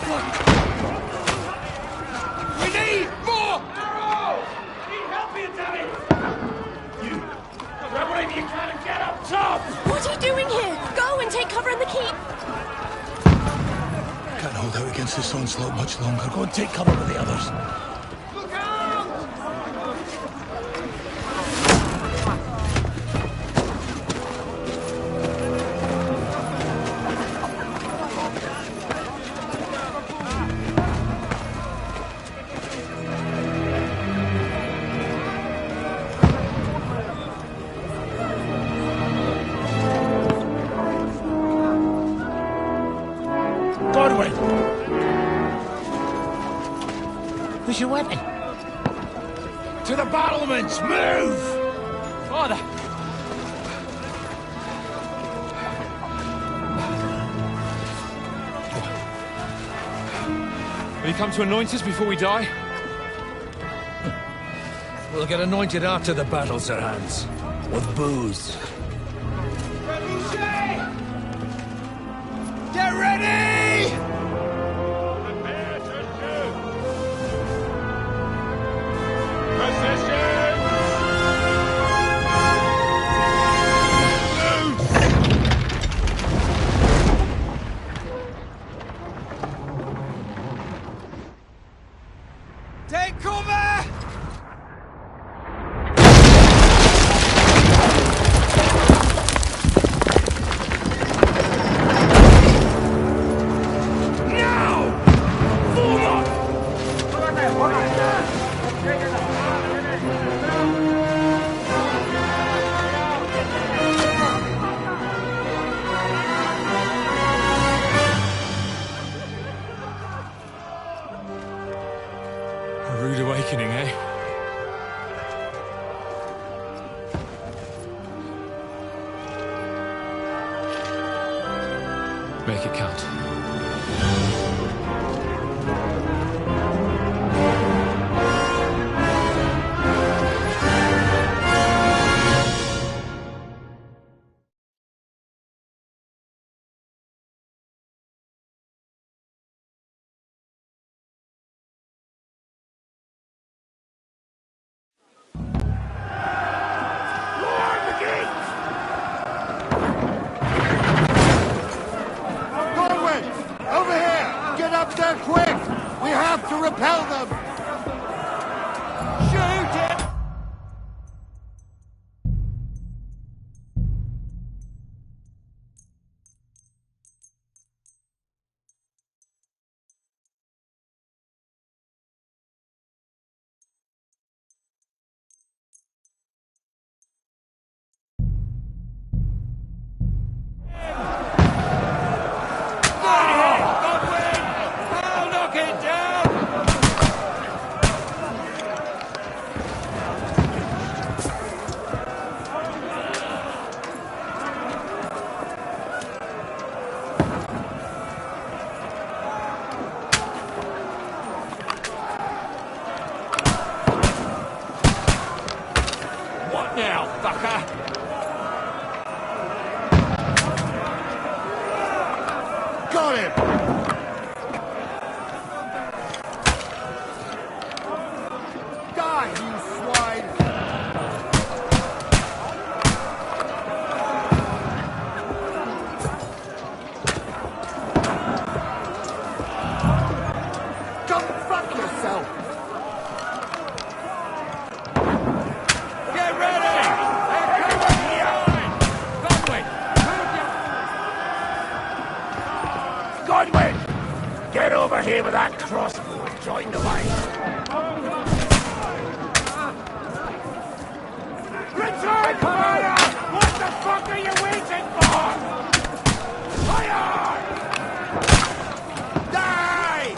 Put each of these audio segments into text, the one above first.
We need more arrows! We need help here, Danny! You, grab whatever you can and get up top! What are you doing here? Go and take cover in the keep! Can't hold out against this onslaught much longer. Go and take cover with the others. Look out! Godwin! Where's your weapon? To the battlements! Move! Father! Will you come to anoint us before we die? We'll get anointed after the battle, Sir Hans. With booze. Get ready! Prepare to shoot! Position! Take cover! A rude awakening, eh? Make it count. Godwin! Over here! Get up there quick! We have to repel them! Shoot it! I'll knock it down! What now, fucker? Got him! Die, you swine! Go fuck yourself! Get ready! Godwin! Godwin! Get over here with that crossbow and join the line. Return fire! What the fuck are you waiting for? Fire! Die!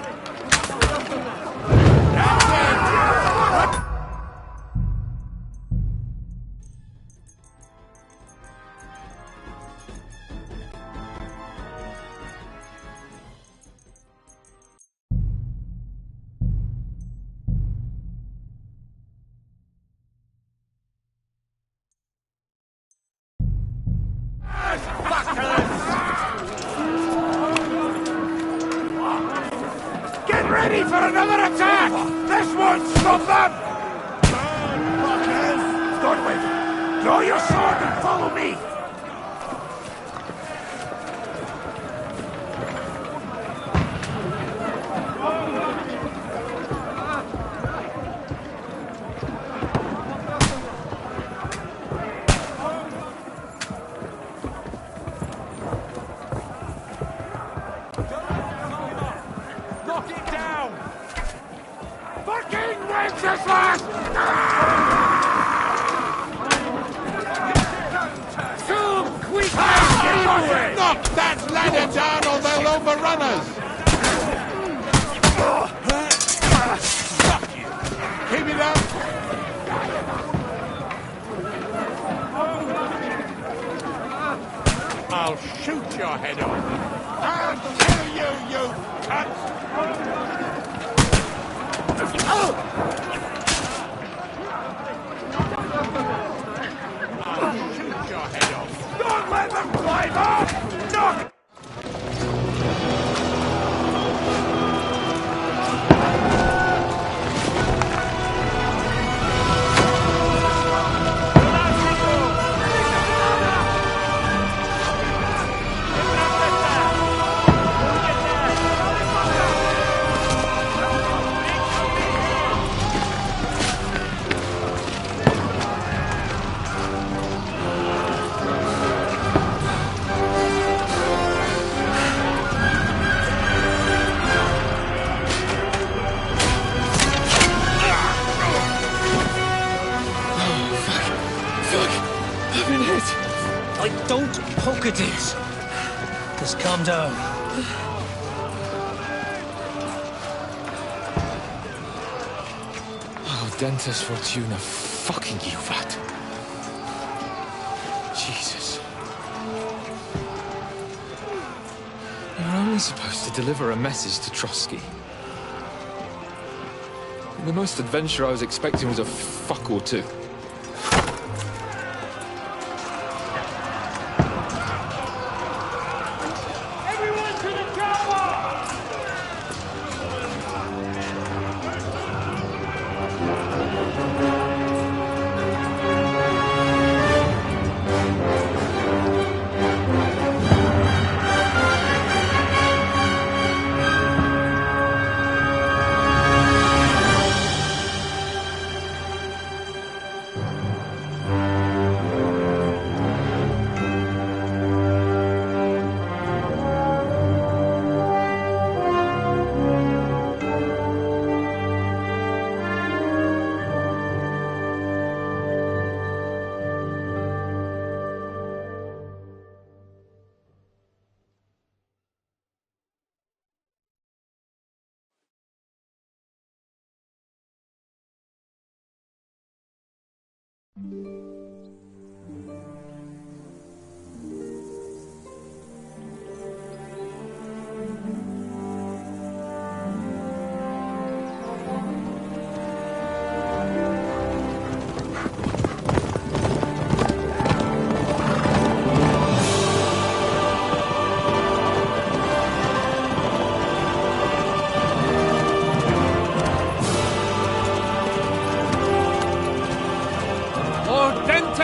ready for another attack! This won't stop them! Thornwick, draw your sword and follow me! Wenceslas! Knock that ladder down or they'll overrun us! Fuck you! Keep it up! I'll shoot your head off! I'll kill you, you cunt! I'll shoot your head off! Don't let them climb up! Knock! Don't poke at it. Just calm down. Oh, Dentes Fortuna, fucking Juvat. Jesus. You're only supposed to deliver a message to Trotsky. The most adventure I was expecting was a fuck or two.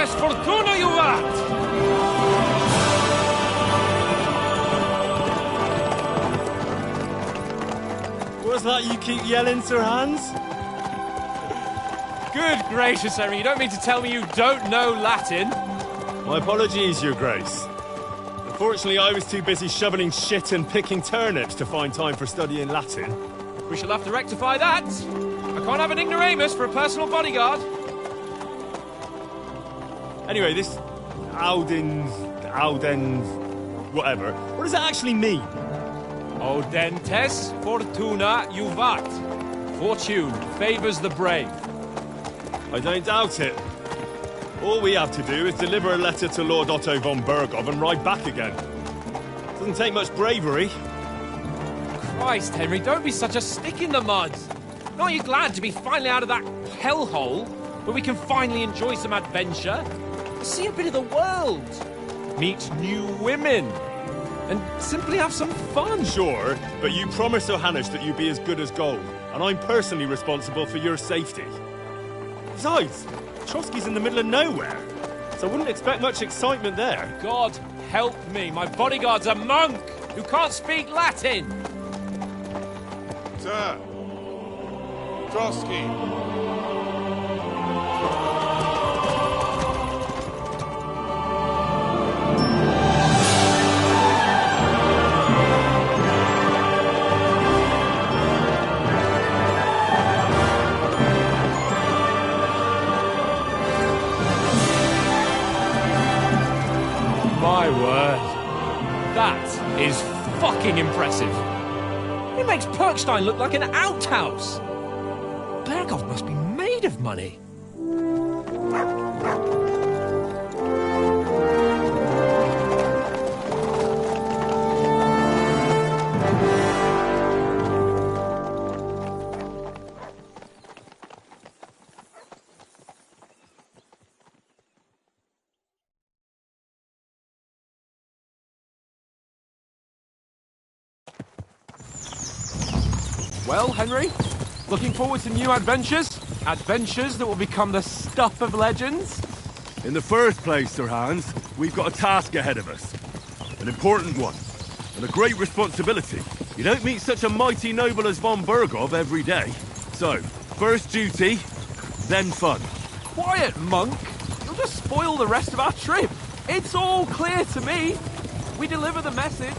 Fortuna, Juvat! What's that you keep yelling, Sir Hans? Good gracious, Henry, you don't mean to tell me you don't know Latin? My apologies, Your Grace. Unfortunately, I was too busy shoveling shit and picking turnips to find time for studying Latin. We shall have to rectify that. I can't have an ignoramus for a personal bodyguard. Anyway, this Audens, whatever. What does that actually mean? Audentes Fortuna Juvat. Fortune favours the brave. I don't doubt it. All we have to do is deliver a letter to Lord Otto von Bergov and ride back again. Doesn't take much bravery. Christ, Henry, don't be such a stick in the mud. Aren't you glad to be finally out of that hellhole where we can finally enjoy some adventure? See a bit of the world. Meet new women. and simply have some fun. Sure, but you promised Sir Hanush that you'd be as good as gold, and I'm personally responsible for your safety. Besides, Trotsky's in the middle of nowhere, so I wouldn't expect much excitement there. God help me, my bodyguard's a monk who can't speak Latin. Sir! Trotsky! My word. That is fucking impressive. It makes Perkstein look like an outhouse. Berghoff must be made of money. Well, Henry, looking forward to new adventures? Adventures that will become the stuff of legends? In the first place, Sir Hans, we've got a task ahead of us. An important one, and a great responsibility. You don't meet such a mighty noble as von Berghoff every day. So, first duty, then fun. Quiet, monk! You'll just spoil the rest of our trip. It's all clear to me. We deliver the message,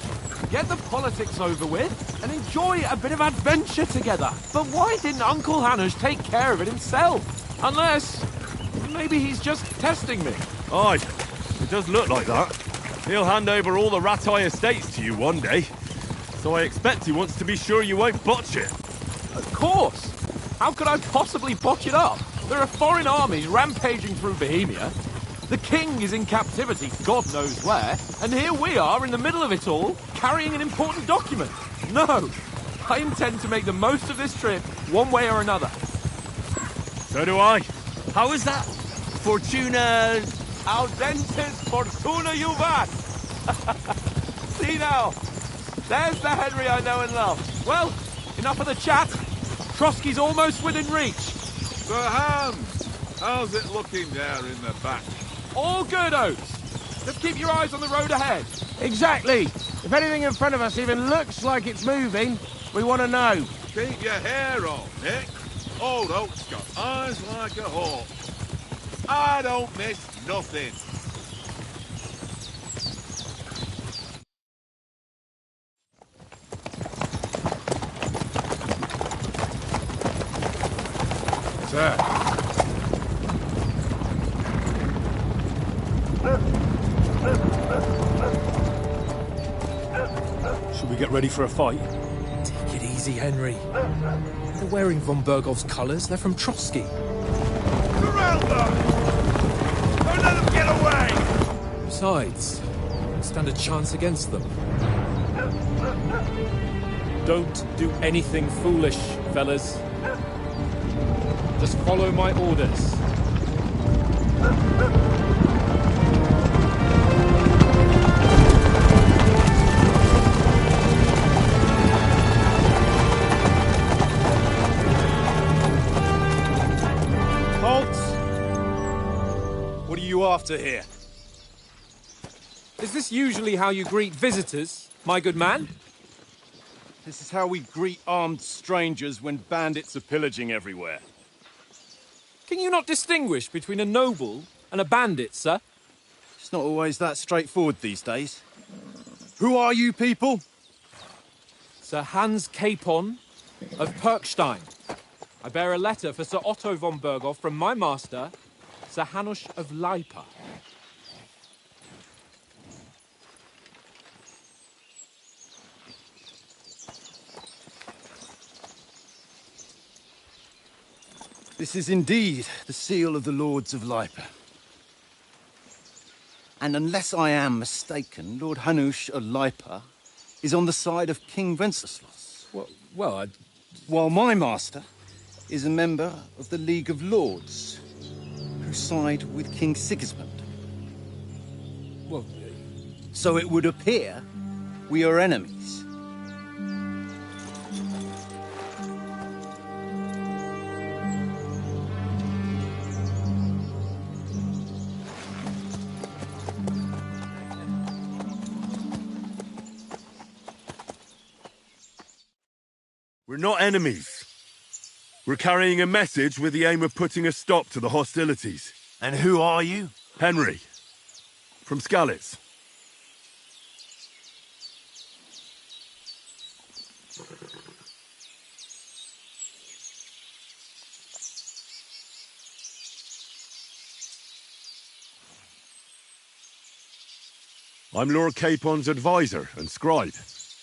get the politics over with, and enjoy a bit of adventure together. But why didn't Uncle Hanush take care of it himself? Unless, maybe he's just testing me. Aye, it does look like that. He'll hand over all the Rattay estates to you one day. So I expect he wants to be sure you won't botch it. Of course! How could I possibly botch it up? There are foreign armies rampaging through Bohemia. The king is in captivity, God knows where, and here we are in the middle of it all, carrying an important document. No! I intend to make the most of this trip, one way or another. So do I. How is that? Fortuna... Audentes fortuna juvat! See now, there's the Henry I know and love. Well, enough of the chat. Trotsky's almost within reach. Sir Hans! How's it looking there in the back? All good, Oates. Just keep your eyes on the road ahead. Exactly. If anything in front of us even looks like it's moving, we want to know. Keep your hair on, Nick. Old Oak's got eyes like a hawk. I don't miss nothing. Sir. Should we get ready for a fight? Take it easy, Henry. They're wearing von Berghoff's colours. They're from Trotsky. Surround them! Don't let them get away! Besides, we stand a chance against them. Don't do anything foolish, fellas. Just follow my orders. What are you after here? Is this usually how you greet visitors, my good man? This is how we greet armed strangers when bandits are pillaging everywhere. Can you not distinguish between a noble and a bandit, sir? It's not always that straightforward these days. Who are you people? Sir Hans Capon of Perkstein. I bear a letter for Sir Otto von Berghoff from my master, Sir Hanush of Lipa. This is indeed the seal of the Lords of Lipa. And unless I am mistaken, Lord Hanush of Lipa is on the side of King Wenceslas. While my master is a member of the League of Lords, who side with King Sigismund. So it would appear We are enemies. We're not enemies. We're carrying a message with the aim of putting a stop to the hostilities. And who are you? Henry. From Skalitz. I'm Lord Capon's advisor and scribe,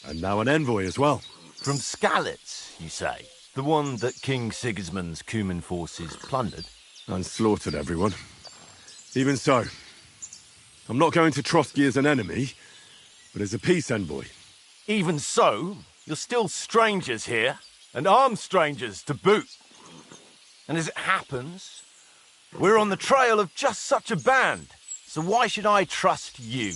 and now an envoy as well. From Skalitz, you say? The one that King Sigismund's Cuman forces plundered? And slaughtered everyone. Even so, I'm not going to Trotsky as an enemy, but as a peace envoy. Even so, you're still strangers here, and armed strangers to boot. And as it happens, we're on the trail of just such a band, so why should I trust you?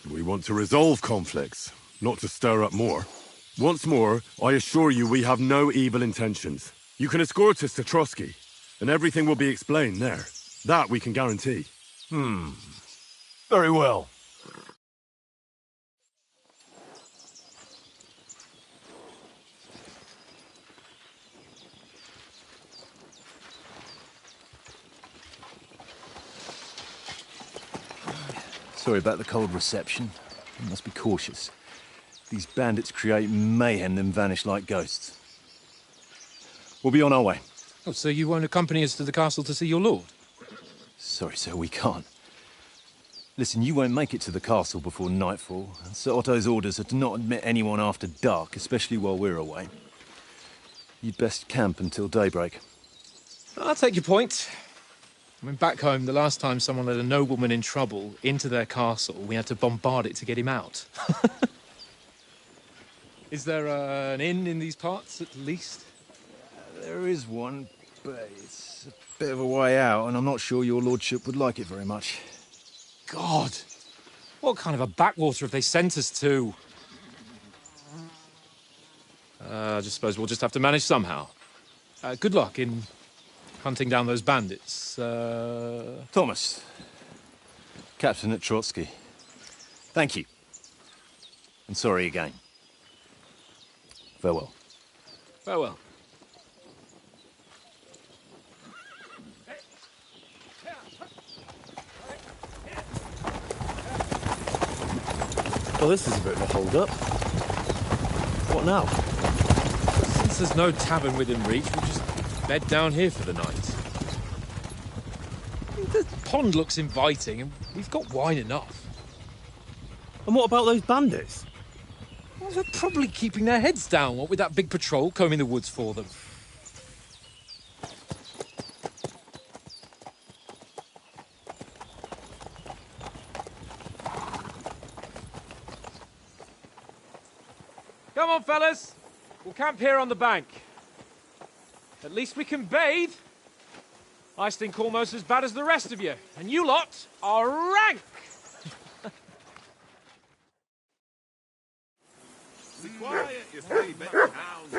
We want to resolve conflicts, not to stir up more. Once more, I assure you we have no evil intentions. You can escort us to Trotsky, and everything will be explained there. That we can guarantee. Very well. Sorry about the cold reception. You must be cautious. These bandits create mayhem then vanish like ghosts. We'll be on our way. Oh, so you won't accompany us to the castle to see your lord? Sorry, sir, we can't. Listen, you won't make it to the castle before nightfall. Sir Otto's orders are to not admit anyone after dark, especially while we're away. You'd best camp until daybreak. I'll take your point. I mean, back home, the last time someone let a nobleman in trouble into their castle, we had to bombard it to get him out. Is there an inn in these parts, at least? There is one, but it's a bit of a way out, and I'm not sure your lordship would like it very much. God! What kind of a backwater have they sent us to? I just suppose we'll just have to manage somehow. Good luck in hunting down those bandits. Thomas, captain at Trotsky. Thank you. And sorry again. Farewell. Farewell. Well, this is a bit of a hold-up. What now? Since there's no tavern within reach, we'll just bed down here for the night. The pond looks inviting, and we've got wine enough. And what about those bandits? Well, they're probably keeping their heads down, what with that big patrol combing the woods for them. Come on, fellas. We'll camp here on the bank. At least we can bathe. I stink almost as bad as the rest of you, and you lot are rank! Be quiet, you three bit hounds.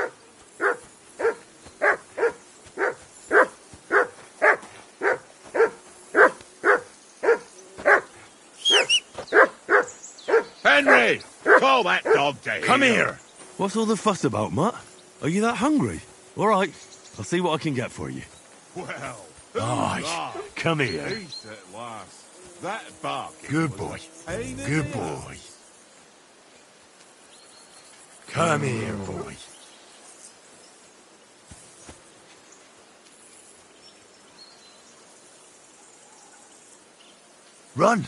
Henry! Call that dog to Come here! What's all the fuss about, Mutt? Are you that hungry? All right, I'll see what I can get for you. Well, Aye, come here. Peace at last. That barking. Good boy. Good boy. Come here, boy. Run!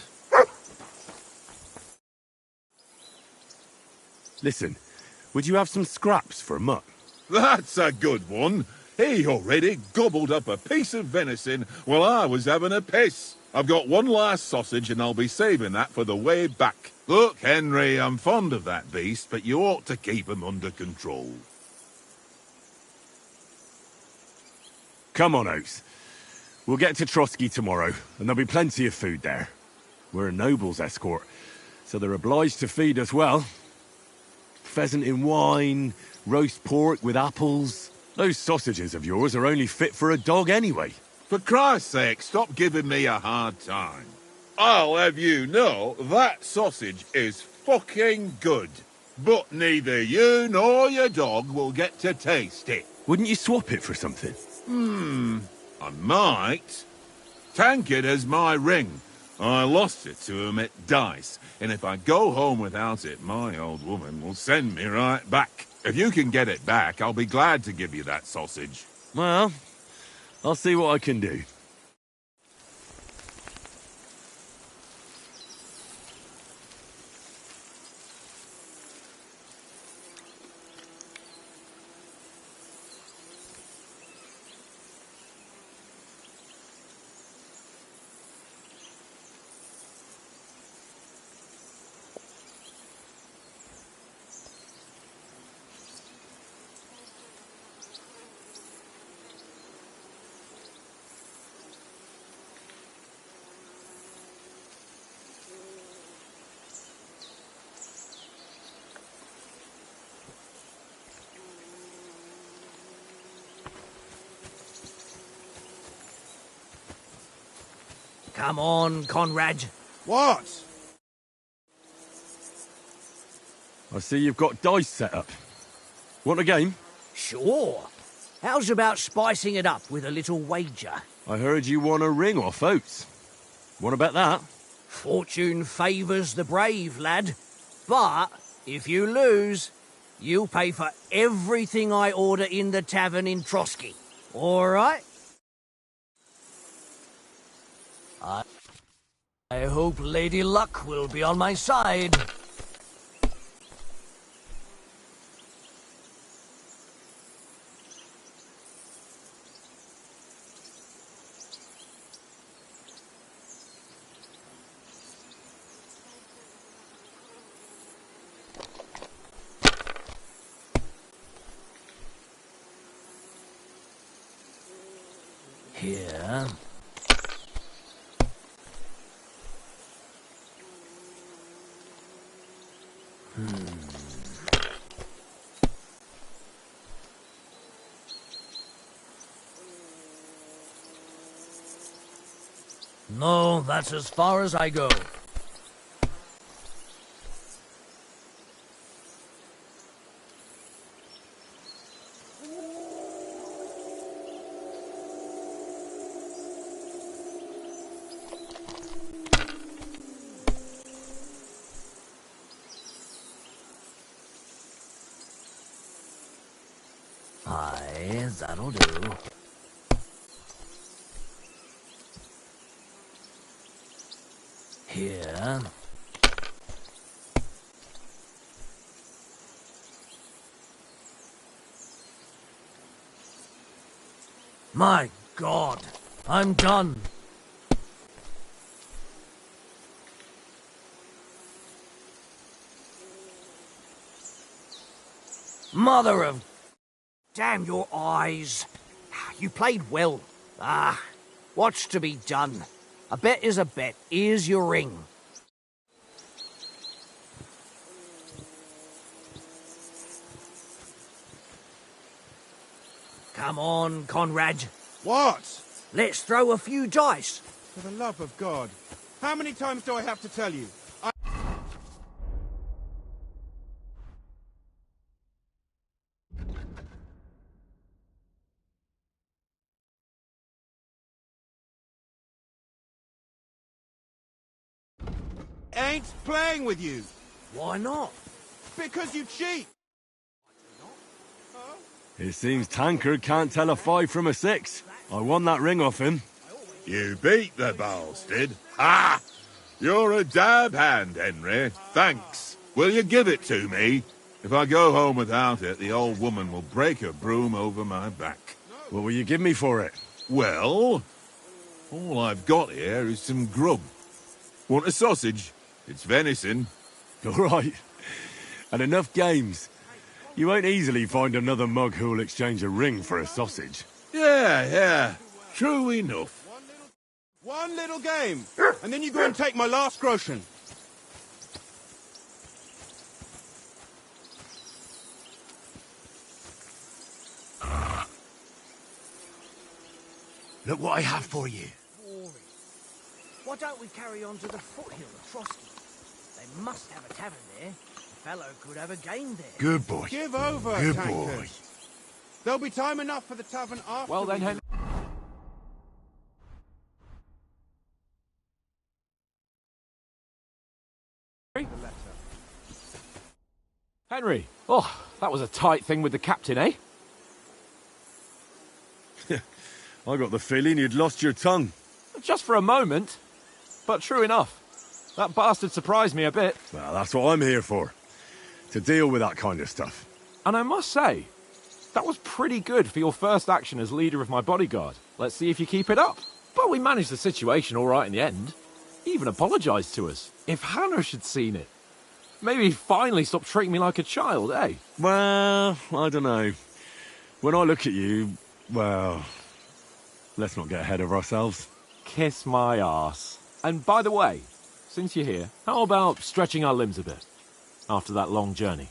Listen, would you have some scraps for Mutt? That's a good one. He already gobbled up a piece of venison while I was having a piss. I've got one last sausage and I'll be saving that for the way back. Look, Henry, I'm fond of that beast, but you ought to keep him under control. Come on, Oates. We'll get to Trotsky tomorrow, and there'll be plenty of food there. We're a noble's escort, so they're obliged to feed us well. Pheasant in wine, roast pork with apples. Those sausages of yours are only fit for a dog anyway. For Christ's sake, stop giving me a hard time. I'll have you know that sausage is fucking good. But neither you nor your dog will get to taste it. Wouldn't you swap it for something? I might. Tankard has my ring. I lost it to him at dice, and if I go home without it, my old woman will send me right back. If you can get it back, I'll be glad to give you that sausage. Well, I'll see what I can do. Come on, Conrad. What? I see you've got dice set up. Want a game? Sure. How's about spicing it up with a little wager? I heard you won a ring off Oates. Want to bet that? Fortune favours the brave, lad. But if you lose, you'll pay for everything I order in the tavern in Trotsky. All right? I hope Lady Luck will be on my side. Here. No, that's as far as I go. Aye, that'll do. Here. My God, I'm done. Mother of... Damn your eyes. You played well. What's to be done? A bet is a bet. Here's your ring. Come on, Conrad. What? Let's throw a few dice. For the love of God. How many times do I have to tell you? Ain't playing with you. Why not? Because you cheat. It seems Tankard can't tell a 5 from a 6. I won that ring off him. You beat the bastard. Ha! You're a dab hand, Henry. Thanks. Will you give it to me? If I go home without it, the old woman will break her broom over my back. What will you give me for it? Well, all I've got here is some grub. Want a sausage? It's venison. All right. And enough games. You won't easily find another mug who'll exchange a ring for a sausage. Yeah. True enough. One little game, and then you go and take my last groschen. Look what I have for you. Why don't we carry on to the foothill of Trotsky? They must have a tavern there. The fellow could have a game there. Good boy. Give over, Good tankers. boy. There'll be time enough for the tavern after. Well then, Henry. Henry, oh, that was a tight thing with the captain, eh? I got the feeling you'd lost your tongue. Just for a moment. But true enough. That bastard surprised me a bit. Well, that's what I'm here for. To deal with that kind of stuff. And I must say, that was pretty good for your first action as leader of my bodyguard. Let's see if you keep it up. But we managed the situation all right in the end. He even apologised to us. If Hanush had seen it. Maybe he'd finally stop treating me like a child, eh? Well, I don't know. When I look at you, well, let's not get ahead of ourselves. Kiss my arse. And by the way, since you're here, how about stretching our limbs a bit? After that long journey.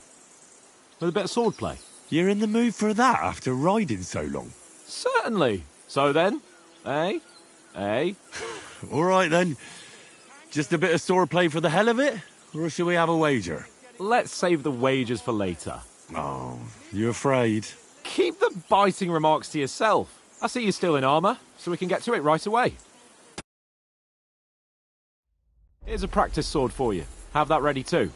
With a bit of swordplay. You're in the mood for that after riding so long? Certainly. So then, eh? Eh? All right then. Just a bit of swordplay for the hell of it? Or shall we have a wager? Let's save the wagers for later. Oh, you afraid? Keep the biting remarks to yourself. I see you're still in armour, so we can get to it right away. Here's a practice sword for you. Have that ready too.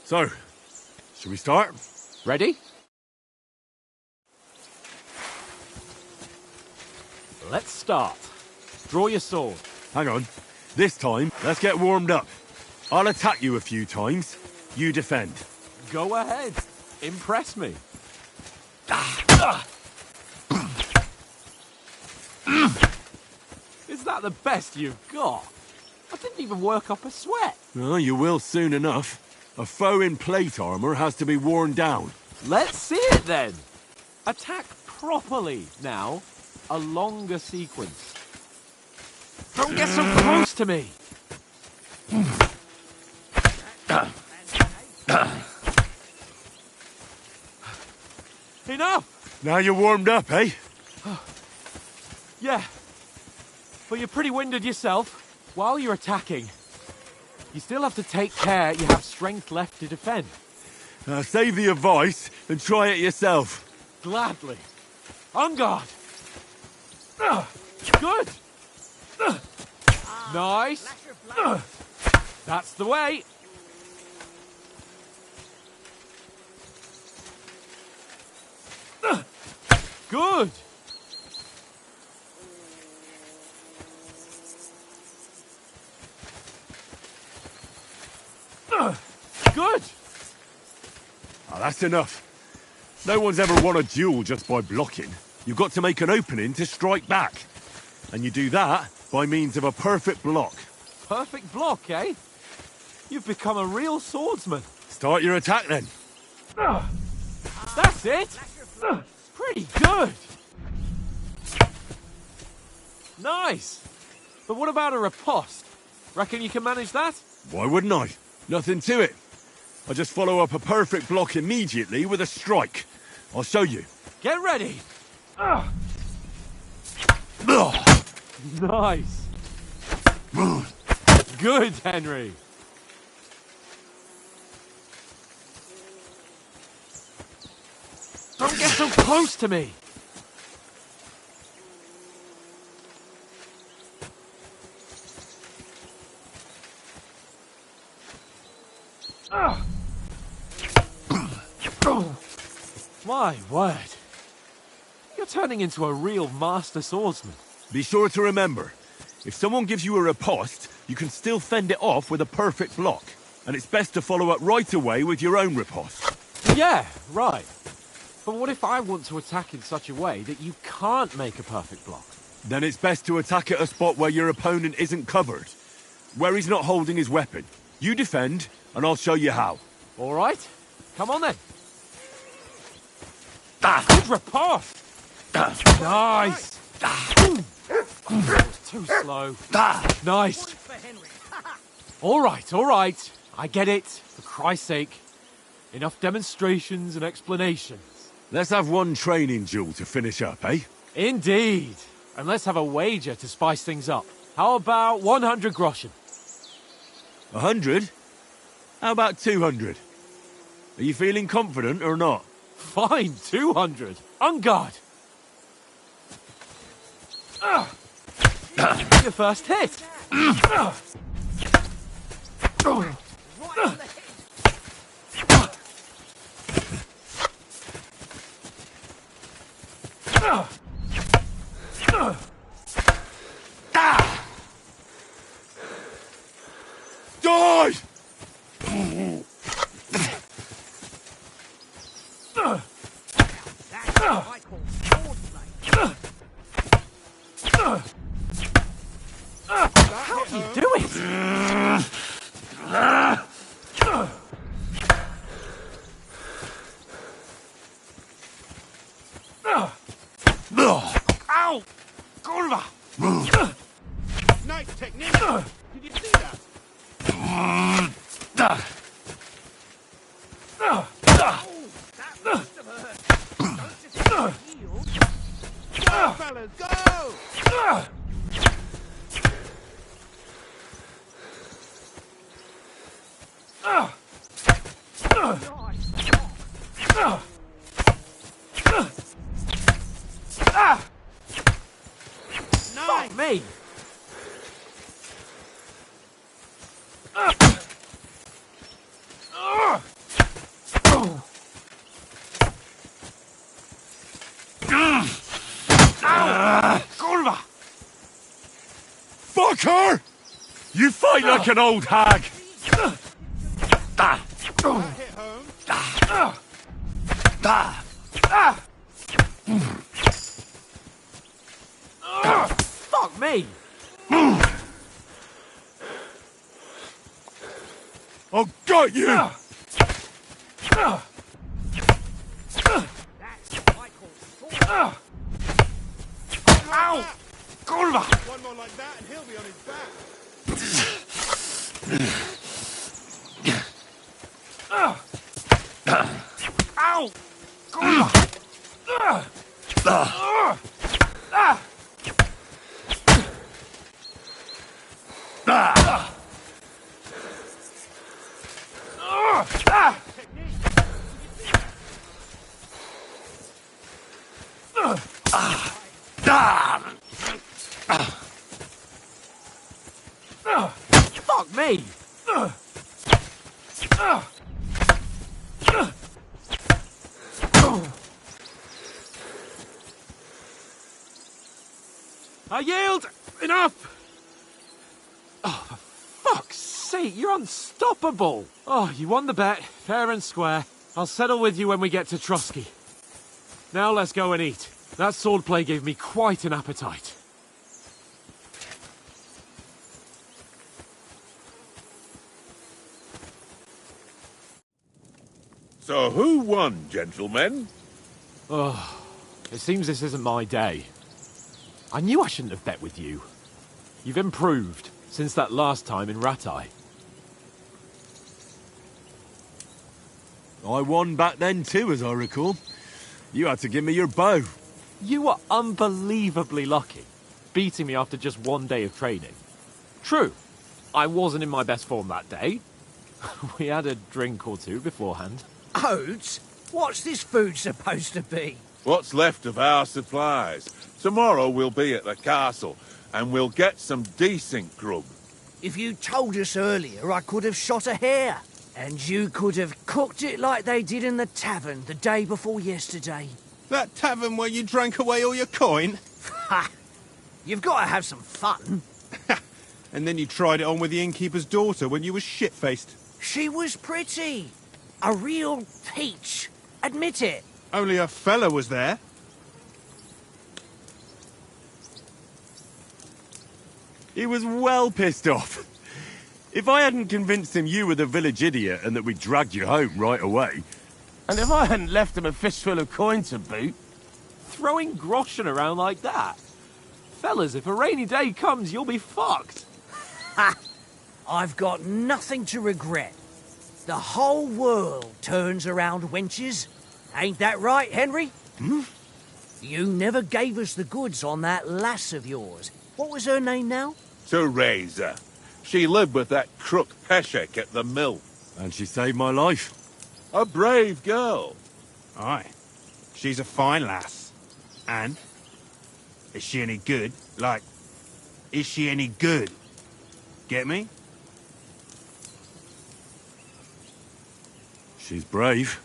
So, should we start? Ready? Let's start. Draw your sword. Hang on. This time, let's get warmed up. I'll attack you a few times. You defend. Go ahead. Impress me. Is that the best you've got? I didn't even work up a sweat. Well, you will soon enough. A foe in plate armor has to be worn down. Let's see it then. Attack properly now. A longer sequence. Don't get so close to me. Enough. Now you're warmed up, eh? Yeah. But you're pretty winded yourself. While you're attacking, you still have to take care you have strength left to defend. Save the advice and try it yourself. Gladly. On guard. Good. Nice. That's the way. Good. Good. Oh, that's enough. No one's ever won a duel just by blocking. You've got to make an opening to strike back. And you do that by means of a perfect block. Perfect block, eh? You've become a real swordsman. Start your attack then. That's it. Pretty good. Nice. But what about a riposte? Reckon you can manage that? Why wouldn't I? Nothing to it. I just follow up a perfect block immediately with a strike. I'll show you. Get ready. Nice. Good, Henry. Don't get so close to me. My word. You're turning into a real master swordsman. Be sure to remember, if someone gives you a riposte, you can still fend it off with a perfect block. And it's best to follow up right away with your own riposte. Yeah, right. But what if I want to attack in such a way that you can't make a perfect block? Then it's best to attack at a spot where your opponent isn't covered. Where he's not holding his weapon. You defend, and I'll show you how. All right. Come on then. Good riposte! Nice! That was too slow. Nice. All right. I get it. For Christ's sake. Enough demonstrations and explanations. Let's have one training duel to finish up, eh? Indeed. And let's have a wager to spice things up. How about 100 groschen? 100? How about 200? Are you feeling confident or not? Fine, 200. On guard. Your first hit. Die! How do you do it? Ow! Kurva! Nice technique. Did you see that? Go, fellas, go! Fuck me! Kurva! Fucker! You fight like an old hag! That hit home. Fuck me! I'll got you! Ow! Kurva! One more like that and he'll be on his back. Ow! Kurva! Fuck me! I yield! Enough! Oh, for fuck's sake, you're unstoppable! Oh, you won the bet, fair and square. I'll settle with you when we get to Trotsky. Now let's go and eat. That swordplay gave me quite an appetite. So who won, gentlemen? Oh, it seems this isn't my day. I knew I shouldn't have bet with you. You've improved since that last time in Rattay. I won back then too, as I recall. You had to give me your bow. You were unbelievably lucky, beating me after just one day of training. True, I wasn't in my best form that day. We had a drink or two beforehand. Oates? What's this food supposed to be? What's left of our supplies. Tomorrow we'll be at the castle, and we'll get some decent grub. If you told us earlier, I could have shot a hare. And you could have cooked it like they did in the tavern the day before yesterday. That tavern where you drank away all your coin? Ha! You've got to have some fun. And then you tried it on with the innkeeper's daughter when you were shit-faced. She was pretty. A real peach. Admit it. Only a fella was there. He was well pissed off. If I hadn't convinced him you were the village idiot and that we dragged you home right away... And if I hadn't left him a fistful of coin to boot... Throwing groschen around like that? Fellas, if a rainy day comes, you'll be fucked. Ha! I've got nothing to regret. The whole world turns around wenches. Ain't that right, Henry? Hmm? You never gave us the goods on that lass of yours. What was her name now? Teresa. She lived with that crook Peshek at the mill. And she saved my life. A brave girl. Aye. She's a fine lass. And? Is she any good? Like, is she any good? Get me? She's brave.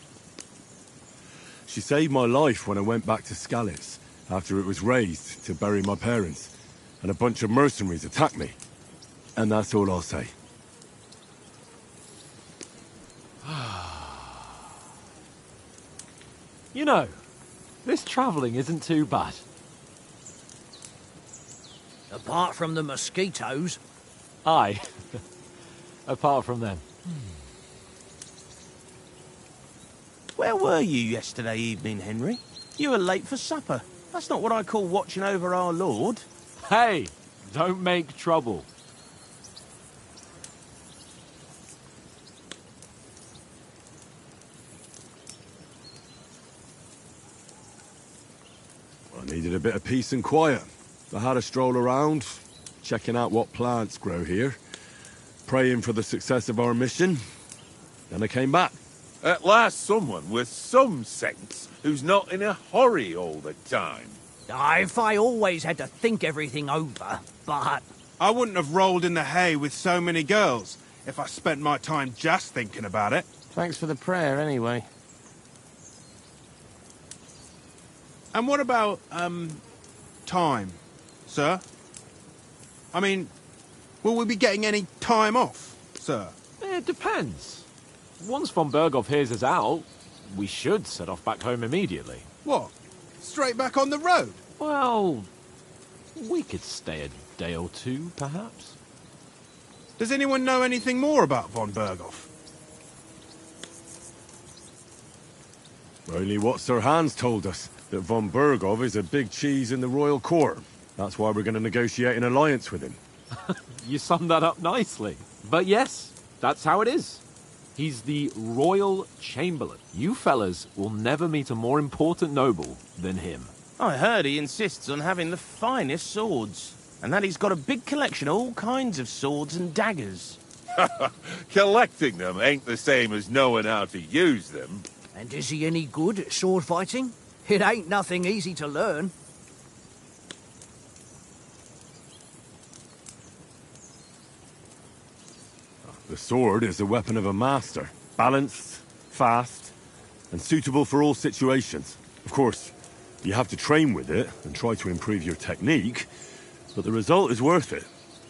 She saved my life when I went back to Skalitz after it was razed to bury my parents, and a bunch of mercenaries attacked me. And that's all I'll say. You know, this travelling isn't too bad. Apart from the mosquitoes. Aye. Apart from them. Where were you yesterday evening, Henry? You were late for supper. That's not what I call watching over our lord. Hey, don't make trouble. I needed a bit of peace and quiet. I had a stroll around, checking out what plants grow here, praying for the success of our mission. Then I came back. At last someone with some sense who's not in a hurry all the time. If I always had to think everything over, but... I wouldn't have rolled in the hay with so many girls if I spent my time just thinking about it. Thanks for the prayer, anyway. And what about, time, sir? I mean, will we be getting any time off, sir? It depends. Once von Berghoff hears us out, we should set off back home immediately. What? Straight back on the road? Well, we could stay a day or two, perhaps. Does anyone know anything more about von Berghoff? Only what Sir Hans told us, that von Berghoff is a big cheese in the royal court. That's why we're going to negotiate an alliance with him. You summed that up nicely. But yes, that's how it is. He's the Royal Chamberlain. You fellas will never meet a more important noble than him. I heard he insists on having the finest swords, and that he's got a big collection of all kinds of swords and daggers. Collecting them ain't the same as knowing how to use them. And is he any good at sword fighting? It ain't nothing easy to learn. The sword is the weapon of a master. Balanced, fast, and suitable for all situations. Of course, you have to train with it and try to improve your technique, but the result is worth it.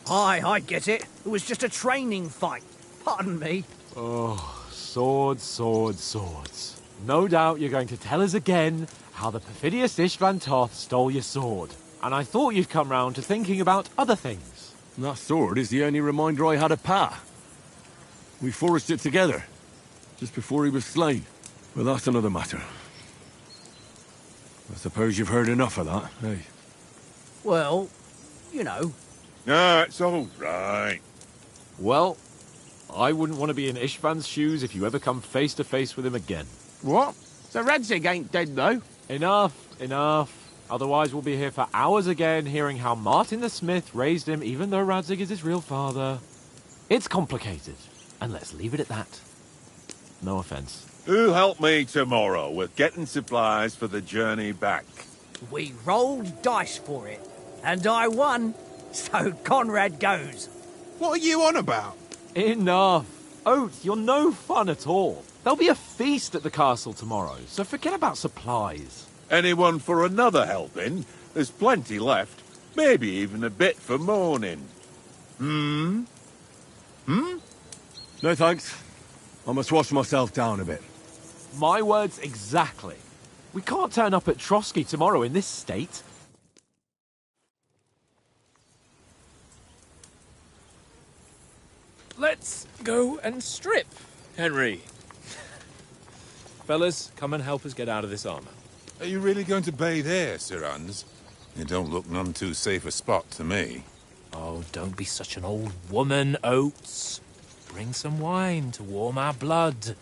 Aye, I get it. It was just a training fight. Pardon me. Oh, swords, swords, swords. No doubt you're going to tell us again how the perfidious Istvan Toth stole your sword. And I thought you'd come round to thinking about other things. That sword is the only reminder I had of Pa. We forged it together, just before he was slain. But that's another matter. I suppose you've heard enough of that, eh? Well, you know. No, it's all right. Well, I wouldn't want to be in Istvan's shoes if you ever come face to face with him again. What? So Radzig ain't dead, though? Enough, enough. Otherwise we'll be here for hours again hearing how Martin the Smith raised him even though Radzig is his real father. It's complicated, and let's leave it at that. No offense. Who'll help me tomorrow with getting supplies for the journey back? We rolled dice for it, and I won, so Conrad goes. What are you on about? Enough. Oates, you're no fun at all. There'll be a feast at the castle tomorrow, so forget about supplies. Anyone for another helping? There's plenty left. Maybe even a bit for morning. No thanks. I must wash myself down a bit. My words exactly. We can't turn up at Trotsky tomorrow in this state. Let's go and strip, Henry. Fellas, come and help us get out of this armor. Are you really going to bathe here, Sir Hans? It don't look none too safe a spot to me. Oh, don't be such an old woman, Oates. Bring some wine to warm our blood.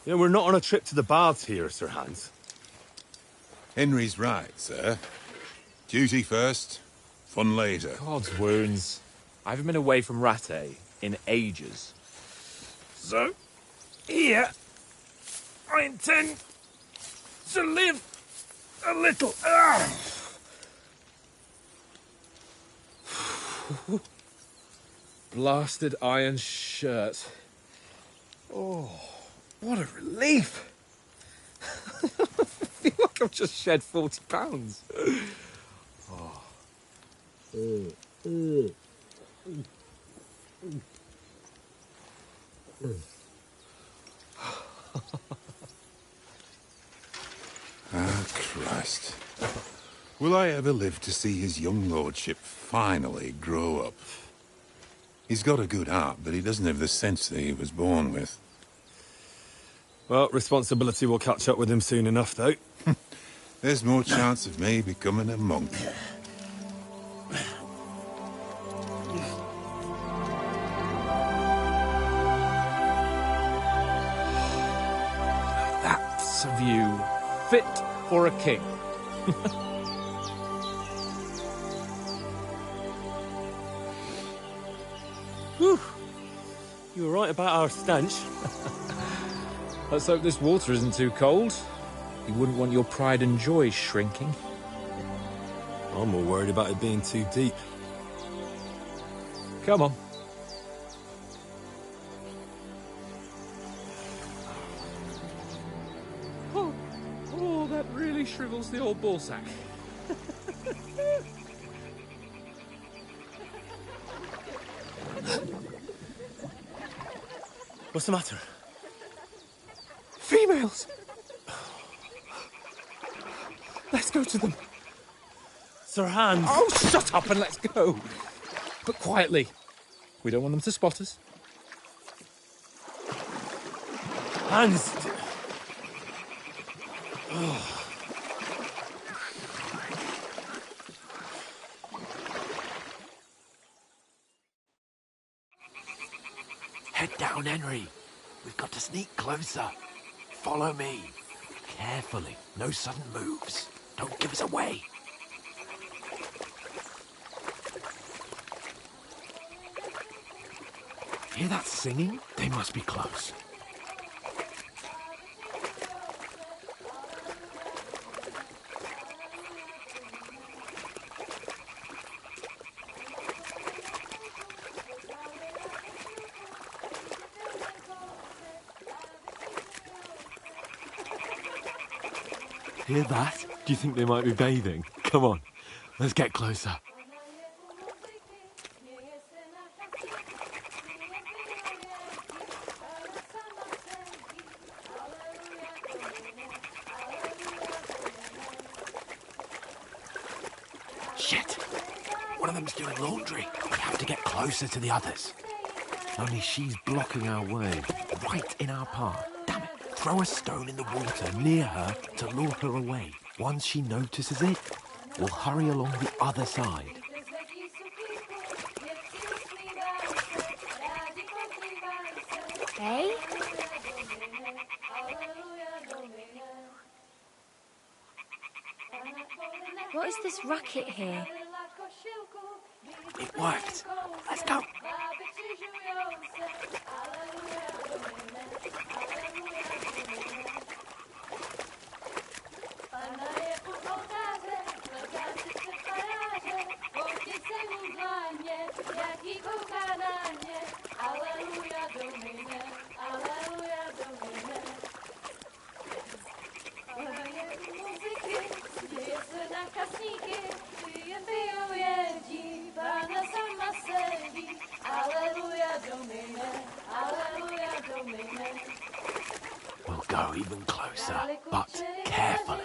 Yeah, we're not on a trip to the baths here, Sir Hans. Henry's right, sir. Duty first, fun later. God's wounds. I haven't been away from Rattay in ages. So, here, I intend to live a little. Blasted iron shirt. Oh, what a relief. I feel like I've just shed 40 pounds. Oh. Ah, Christ. Will I ever live to see his young lordship finally grow up? He's got a good heart, but he doesn't have the sense that he was born with. Well, responsibility will catch up with him soon enough, though. There's more chance of me becoming a monk. That's a view fit for a king. Whew. You were right about our stench. Let's hope this water isn't too cold. You wouldn't want your pride and joy shrinking. I'm more worried about it being too deep. Come on. Oh, that really shrivels the old ball sack. What's the matter? Females! Let's go to them. Sir Hans! Oh, shut up and let's go. But quietly. We don't want them to spot us. Hans! Oh. Head down, Henry. We've got to sneak closer. Follow me. Carefully. No sudden moves. Don't give us away. Hear that singing? They must be close. Hear that? Do you think they might be bathing? Come on, let's get closer. Shit! One of them's doing laundry. We have to get closer to the others. Only she's blocking our way, right in our path. Damn it! Throw a stone in the water near her to lure her away. Once she notices it, we'll hurry along the other side. Hey? What is this racket here? It worked. Let's go. We'll go even closer, but carefully.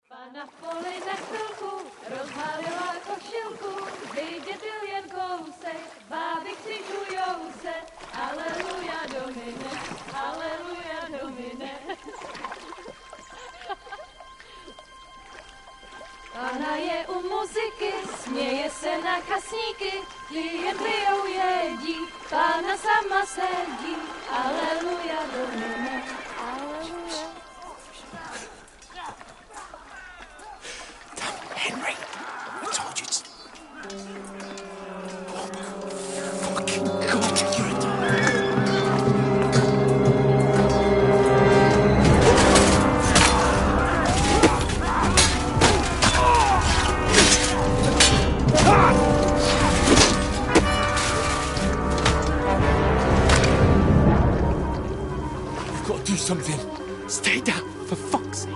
Pana v poli za chvilku rozhalila košilku, vidět byl jen kousek, báby křižujou se, aleluja Domine, aleluja Domine. Pana je u muziky, směje se na kasníky, jen pijou jedí, Pana sama sedí, aleluja Domine, aleluja. Henry, I told you to... Oh, fucking God, you're a... You've got to do something. Stay down, for fuck's sake.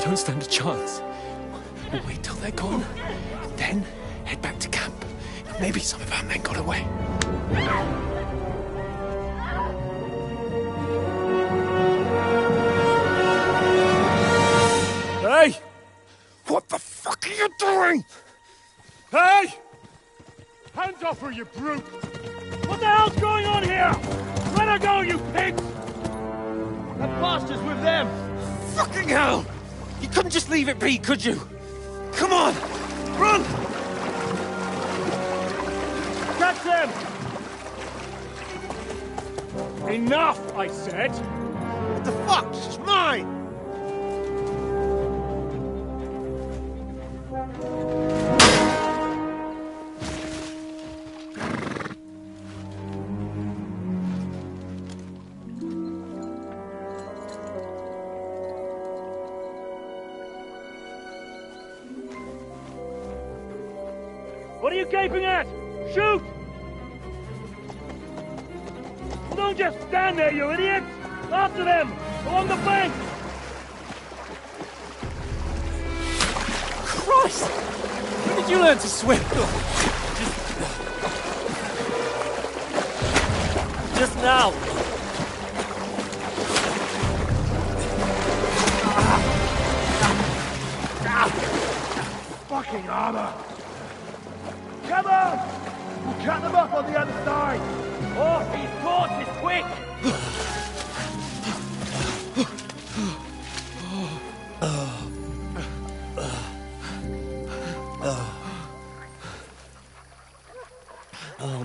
Don't stand a chance. We'll wait till they're gone, then head back to camp. Maybe some of our men got away. Hey! What the fuck are you doing? Hey! Hands off her, you brute! What the hell's going on here? Let her go, you pigs! That bastard's with them! Fucking hell! You couldn't just leave it be, could you? Come on! Run! Catch them! Enough, I said! What the fuck? It's mine! What are you gaping at? Shoot! Don't just stand there, you idiots! After them! Along the bank! Christ! When did you learn to swim? Just now! Fucking armor! Come on! We'll cut them up on the other side! Oh, these torches, quick!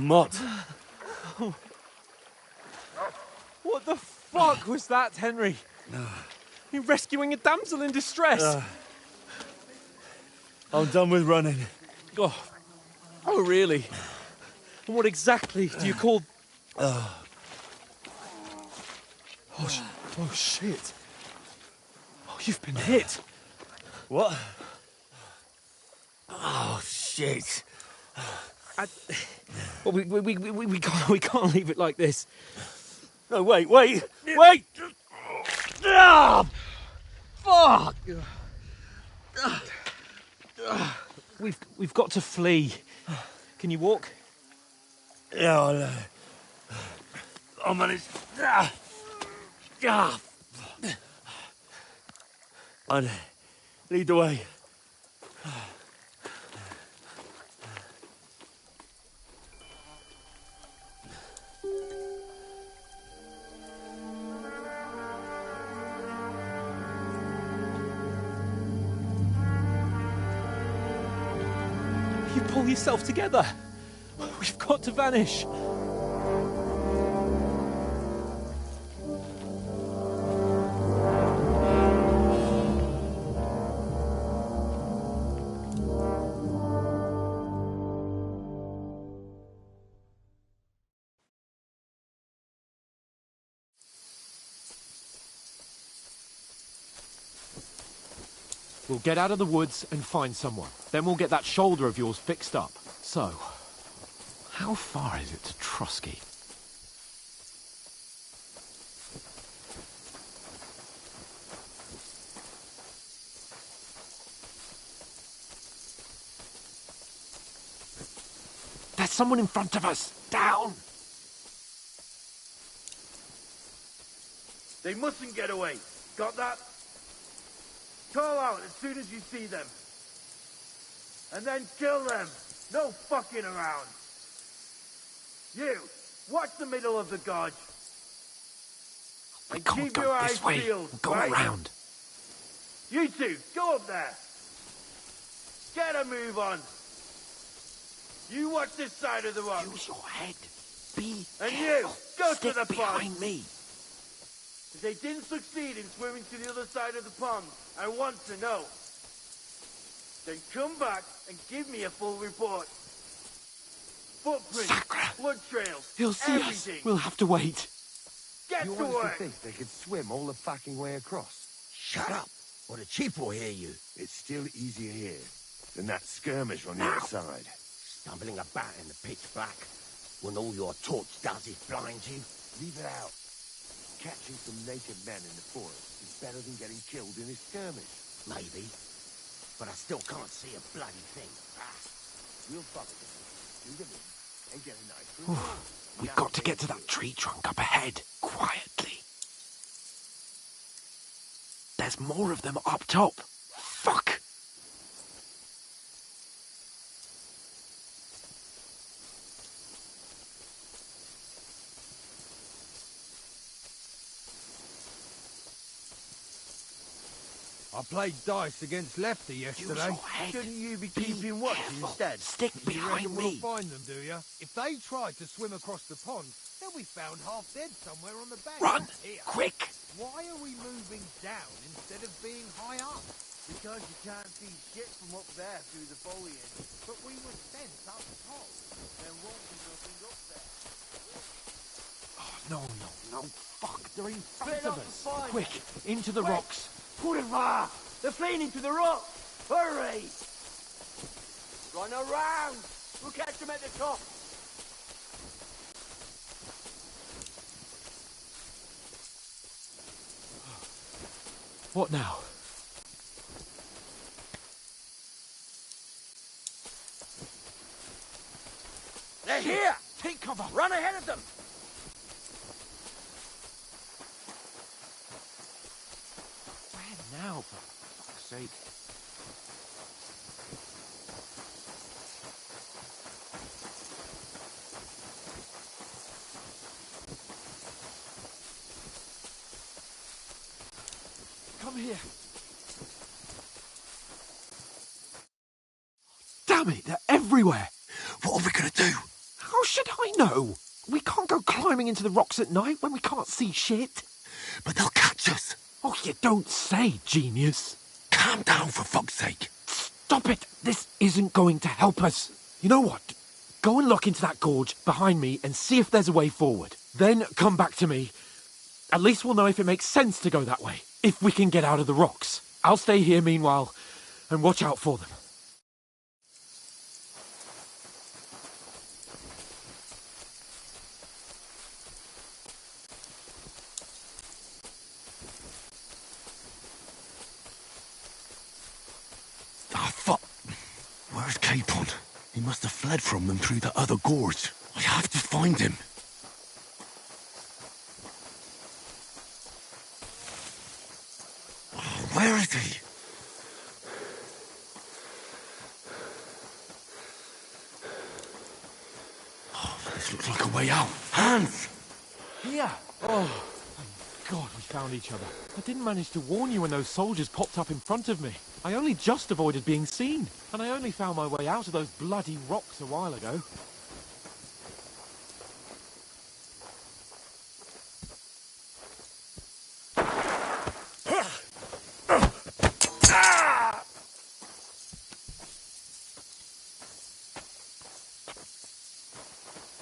mud. What the fuck was that, Henry? You rescuing a damsel in distress? I'm done with running. Oh, really? And what exactly do you call... Oh, shit. Oh, you've been hit. What? Oh, shit. Well, we can't leave it like this. No, wait! Ah! Fuck! We've got to flee. Can you walk? Yeah, I'll manage. I'd lead the way. You pull yourself together. We've got to vanish. We'll get out of the woods and find someone. Then we'll get that shoulder of yours fixed up. So, how far is it to Trotsky? There's someone in front of us! Down! They mustn't get away. Got that? Call out as soon as you see them. And then kill them. No fucking around. You, watch the middle of the gorge. We can't go this way. Peeled, We'll go around. You two, go up there. Get a move on. You watch this side of the rock. Use your head. Be And careful. you, go Stick to the behind pond. me. If they didn't succeed in swimming to the other side of the pond, I want to know. Then come back and give me a full report. Footprints, blood trails, He'll see everything. us. We'll have to wait. Get You to honestly work. think they could swim all the fucking way across? Shut up, or the chief will hear you. It's still easier here than that skirmish on the other side. Stumbling about in the pitch black, when all your torch does is blind you. Leave it out. Catching some naked men in the forest is better than getting killed in a skirmish. Maybe, but I still can't see a bloody thing. We'll follow them, do them in, and get a nice reward. We've got to get to that tree trunk up ahead, quietly. There's more of them up top. Fuck! I played dice against Lefty yesterday. Shouldn't you be keeping watch instead? Stick You reckon behind we'll me. find them, do you? If they tried to swim across the pond, they'll be found half dead somewhere on the bank. Run! Here. Quick! Why are we moving down instead of being high up? Because you can't see shit from up there through the foliage. But we were sent up top. There won't be nothing up there. No. Fuck, they're in front Split of up us. the fight. Quick, into the Quick. rocks. Kurwa! They're fleeing into the rock! Hurry! Run around! We'll catch them at the top! What now? They're here! Take cover! Run ahead of them! Where now, for fuck's sake? Come here. Damn it, they're everywhere. What are we gonna do? How should I know? We can't go climbing into the rocks at night when we can't see shit. But they'll catch us. Oh, you don't say, genius. Calm down, for fuck's sake. Stop it. This isn't going to help us. You know what? Go and look into that gorge behind me and see if there's a way forward. Then come back to me. At least we'll know if it makes sense to go that way. If we can get out of the rocks. I'll stay here meanwhile and watch out for them. Ah, fuck. Where's Capon? He must have fled from them through the other gorge. I have to find him. Where is he? Oh, this looks like a way out. Hans! Here. Oh, thank God we found each other. I didn't manage to warn you when those soldiers popped up in front of me. I only just avoided being seen, and I only found my way out of those bloody rocks a while ago.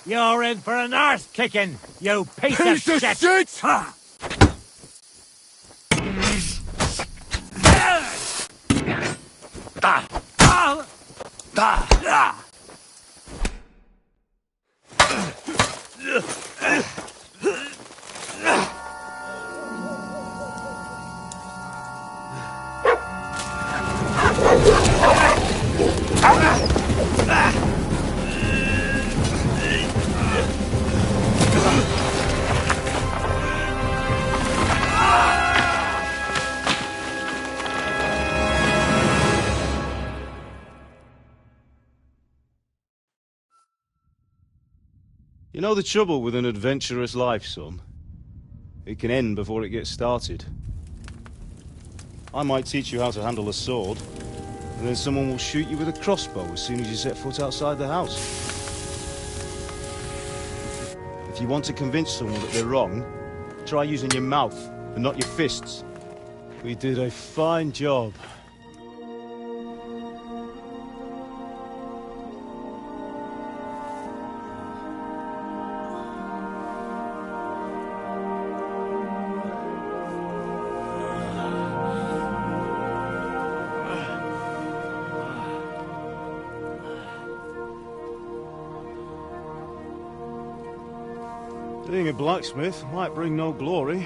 You're in for an arse kicking, you piece of shit! Ha! You know the trouble with an adventurous life, son? It can end before it gets started. I might teach you how to handle a sword, and then someone will shoot you with a crossbow as soon as you set foot outside the house. If you want to convince someone that they're wrong, try using your mouth and not your fists. We did a fine job. Being a blacksmith might bring no glory,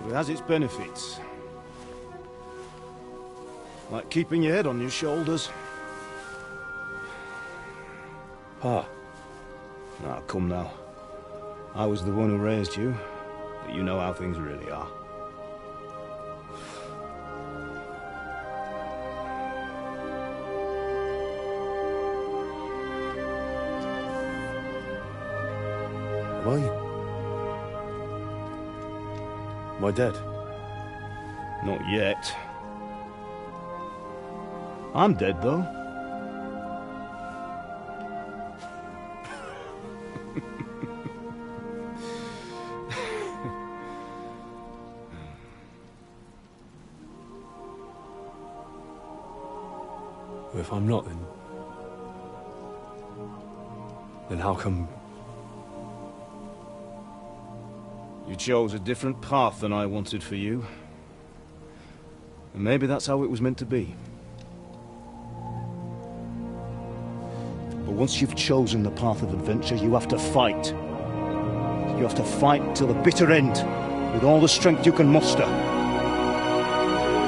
but it has its benefits. Like keeping your head on your shoulders. Pa. Now, come now. I was the one who raised you, but you know how things really are. Why? Am I dead? Not yet. I'm dead, though. Well, if I'm not, then how come... You chose a different path than I wanted for you. And maybe that's how it was meant to be. But once you've chosen the path of adventure, you have to fight. You have to fight till the bitter end, with all the strength you can muster.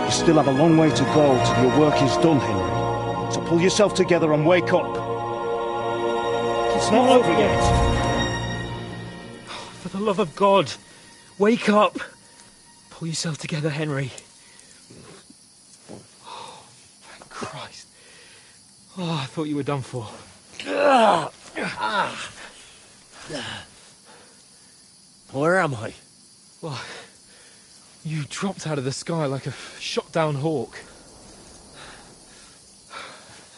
You still have a long way to go till your work is done, Henry. So pull yourself together and wake up. It's not over yet. For the love of God, wake up! Pull yourself together, Henry. Oh, thank Christ. Oh, I thought you were done for. Where am I? Well, you dropped out of the sky like a shot-down hawk.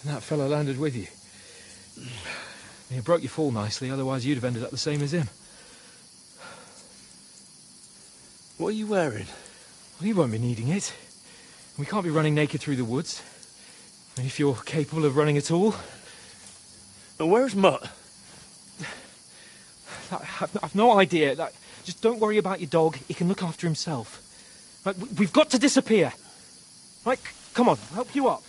And that fella landed with you. You broke your fall nicely, otherwise you'd have ended up the same as him. What are you wearing? Well, you won't be needing it. We can't be running naked through the woods. And if you're capable of running at all... And where's Mutt? I've no idea. Just don't worry about your dog. He can look after himself. Right, we've got to disappear. Right, come on, I'll help you up.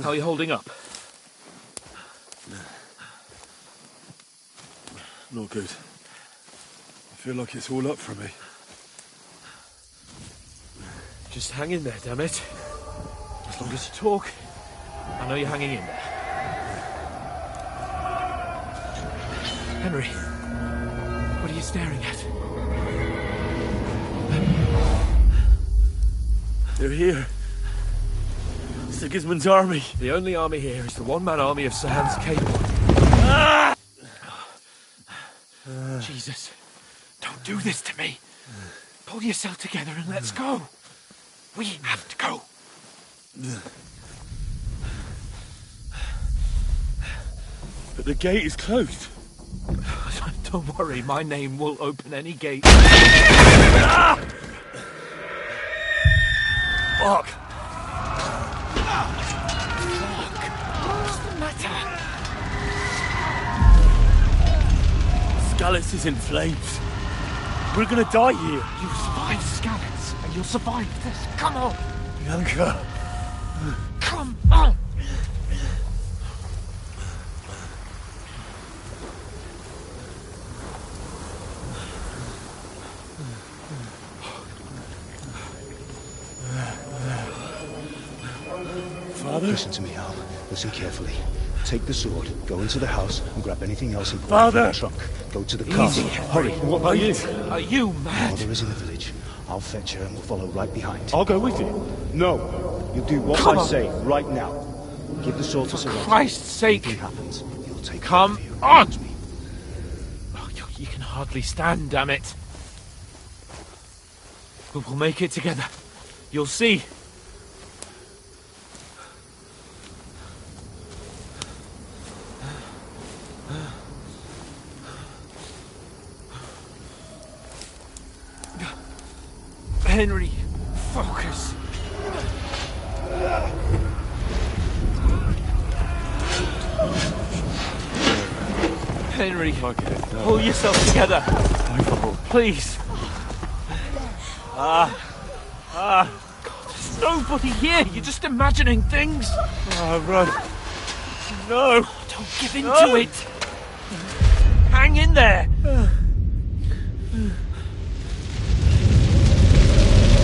How are you holding up? Not good. I feel like it's all up for me. Just hang in there, damn it. As long as you talk, I know you're hanging in there. Henry, what are you staring at? They're here. Sigismund's army. The only army here is the one-man army of Sir Hans Capon. Ah! Jesus, don't do this to me. Pull yourself together and let's go. We have to go. But the gate is closed. Don't worry, my name will open any gate. Ah! Fuck. What's the matter? Skalitz is in flames. We're gonna die here. You survived Skalitz, and you'll survive this. Come on. Bianca. Come on. Father? Listen to me, Al. Listen carefully. Take the sword, go into the house, and grab anything else important Father! from the trunk. Go to the car. Easy. Hurry. What about you? Are you mad? Mother is in the village. I'll fetch her and we'll follow right behind. I'll go with you. No. You do what Come I on. say right now. Give the sword to Sir Roger. Christ's sake. Anything happens, he'll take Come care of you. on. Trust me. Oh, you can hardly stand, damn it. But we'll make it together. You'll see. Henry, focus. Henry, pull yourself together. Please. God, there's nobody here. You're just imagining things. Run. No. Don't give in to it. Hang in there.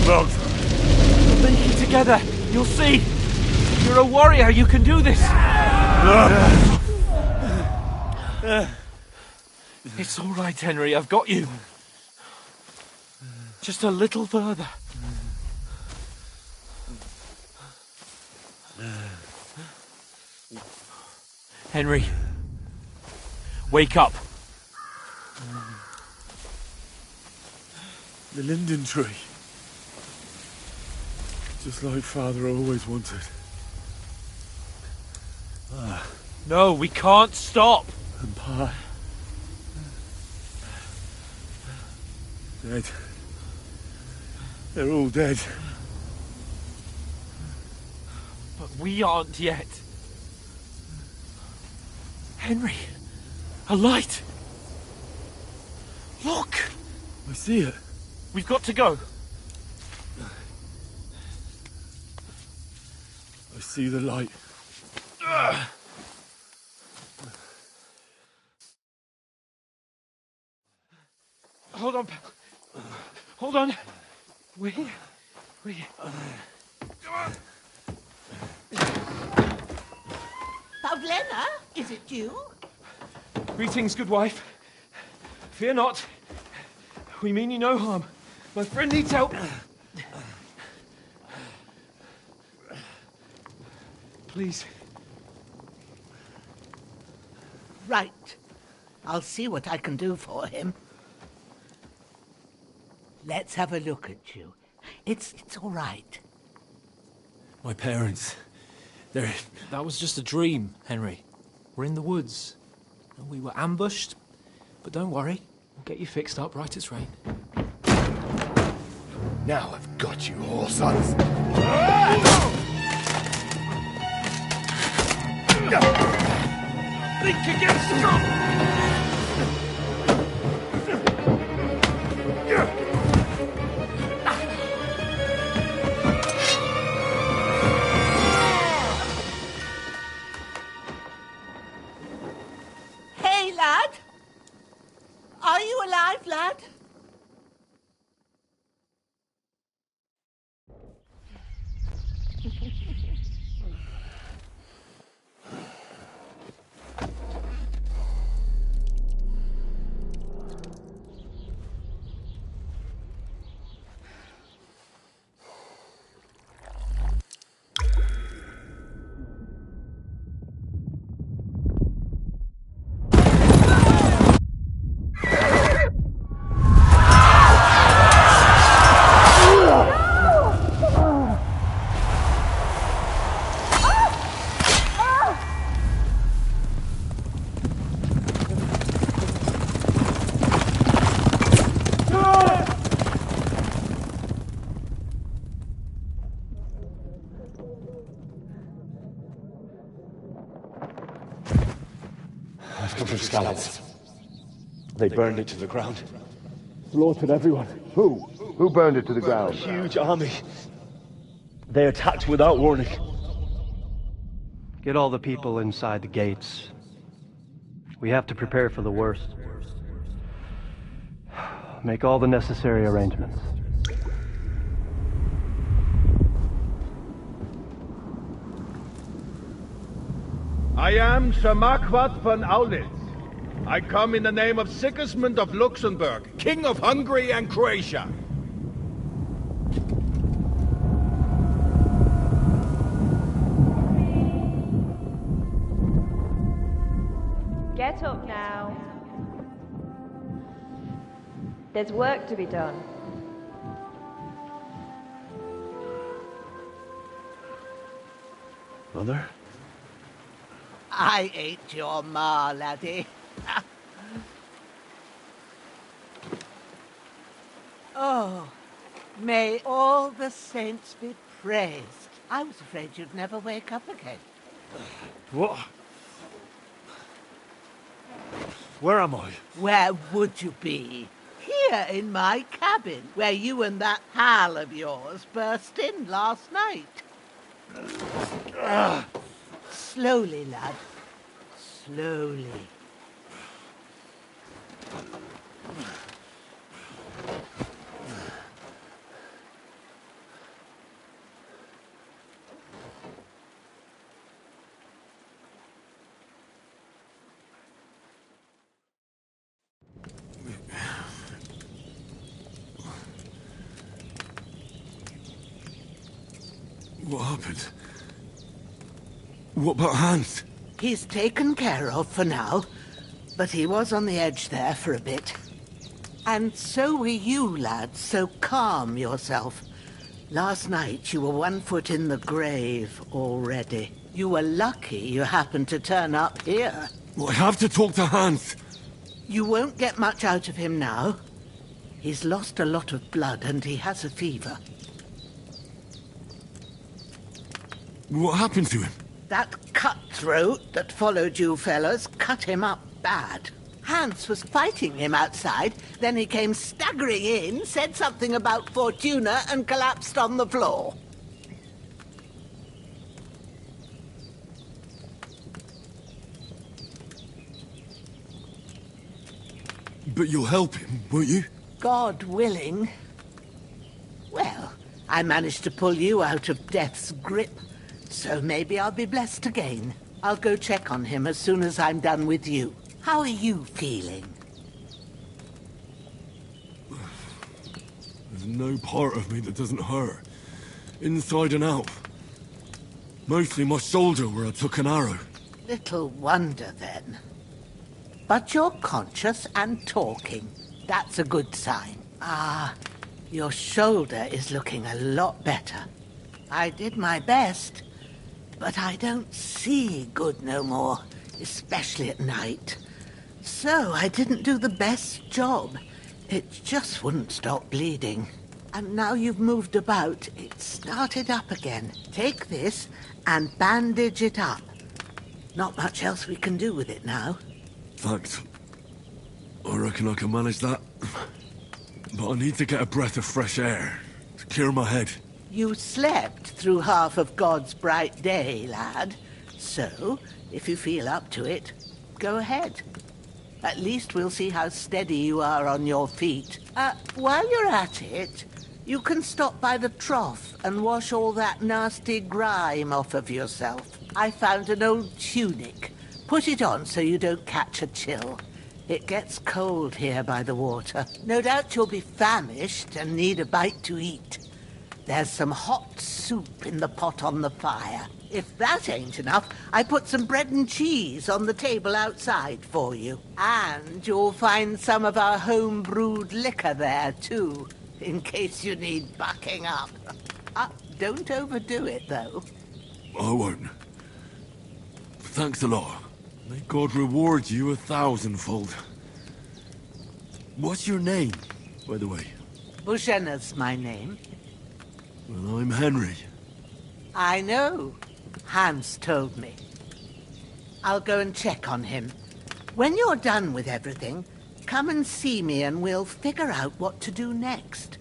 Wrong. We'll make it together. You'll see. You're a warrior. You can do this. It's all right, Henry. I've got you. Just a little further. Henry, wake up. The linden tree. Just like Father always wanted. No, we can't stop. And Pa. Dead. They're all dead. But we aren't yet. Henry, a light. Look. I see it. We've got to go. I see the light. Hold on, pal. Hold on. We're here. We're here. That Ravlenna, is it you? Greetings, good wife. Fear not. We mean you no harm. My friend needs help. Please. Right. I'll see what I can do for him. Let's have a look at you. It's all right. My parents, they're... That was just a dream, Henry. We're in the woods. We were ambushed, but don't worry. We'll get you fixed up right as rain. Now I've got you, whore sons. Think against Scott! Hey, lad! Are you alive, lad? I've come from Skalitz. They burned it to the ground. Slaughtered everyone. Who? Who burned it to the ground? A huge army. They attacked without warning. Get all the people inside the gates. We have to prepare for the worst. Make all the necessary arrangements. I am Sir Marquardt von Aulitz. I come in the name of Sigismund of Luxembourg, King of Hungary and Croatia. Get up now. There's work to be done. Mother? I ain't your ma, laddie. Oh, may all the saints be praised. I was afraid you'd never wake up again. What? Where am I? Where would you be? Here in my cabin, where you and that pal of yours burst in last night. Slowly, lad. Slowly. What happened? What about Hans? He's taken care of for now, but he was on the edge there for a bit. And so were you, lad, so calm yourself. Last night you were 1 foot in the grave already. You were lucky you happened to turn up here. Well, I have to talk to Hans. You won't get much out of him now. He's lost a lot of blood and he has a fever. What happened to him? That cutthroat that followed you fellas cut him up bad. Hans was fighting him outside, then he came staggering in, said something about Fortuna, and collapsed on the floor. But you'll help him, won't you? God willing. Well, I managed to pull you out of death's grip, so maybe I'll be blessed again. I'll go check on him as soon as I'm done with you. How are you feeling? There's no part of me that doesn't hurt. Inside and out. Mostly my shoulder where I took an arrow. Little wonder, then. But you're conscious and talking. That's a good sign. Ah, your shoulder is looking a lot better. I did my best, but I don't see good no more, especially at night. So I didn't do the best job. It just wouldn't stop bleeding. And now you've moved about, it started up again. Take this and bandage it up. Not much else we can do with it now. Thanks. I reckon I can manage that. But I need to get a breath of fresh air to clear my head. You slept through half of God's bright day, lad. So, if you feel up to it, go ahead. At least we'll see how steady you are on your feet. While you're at it, you can stop by the trough and wash all that nasty grime off of yourself. I found an old tunic. Put it on so you don't catch a chill. It gets cold here by the water. No doubt you'll be famished and need a bite to eat. There's some hot soup in the pot on the fire. If that ain't enough, I put some bread and cheese on the table outside for you. And you'll find some of our home-brewed liquor there, too, in case you need bucking up. Don't overdo it, though. I won't. Thanks a lot. May God reward you 1,000-fold. What's your name, by the way? Bushenna's my name. Well, I'm Henry. I know. Hans told me. I'll go and check on him. When you're done with everything, come and see me and we'll figure out what to do next.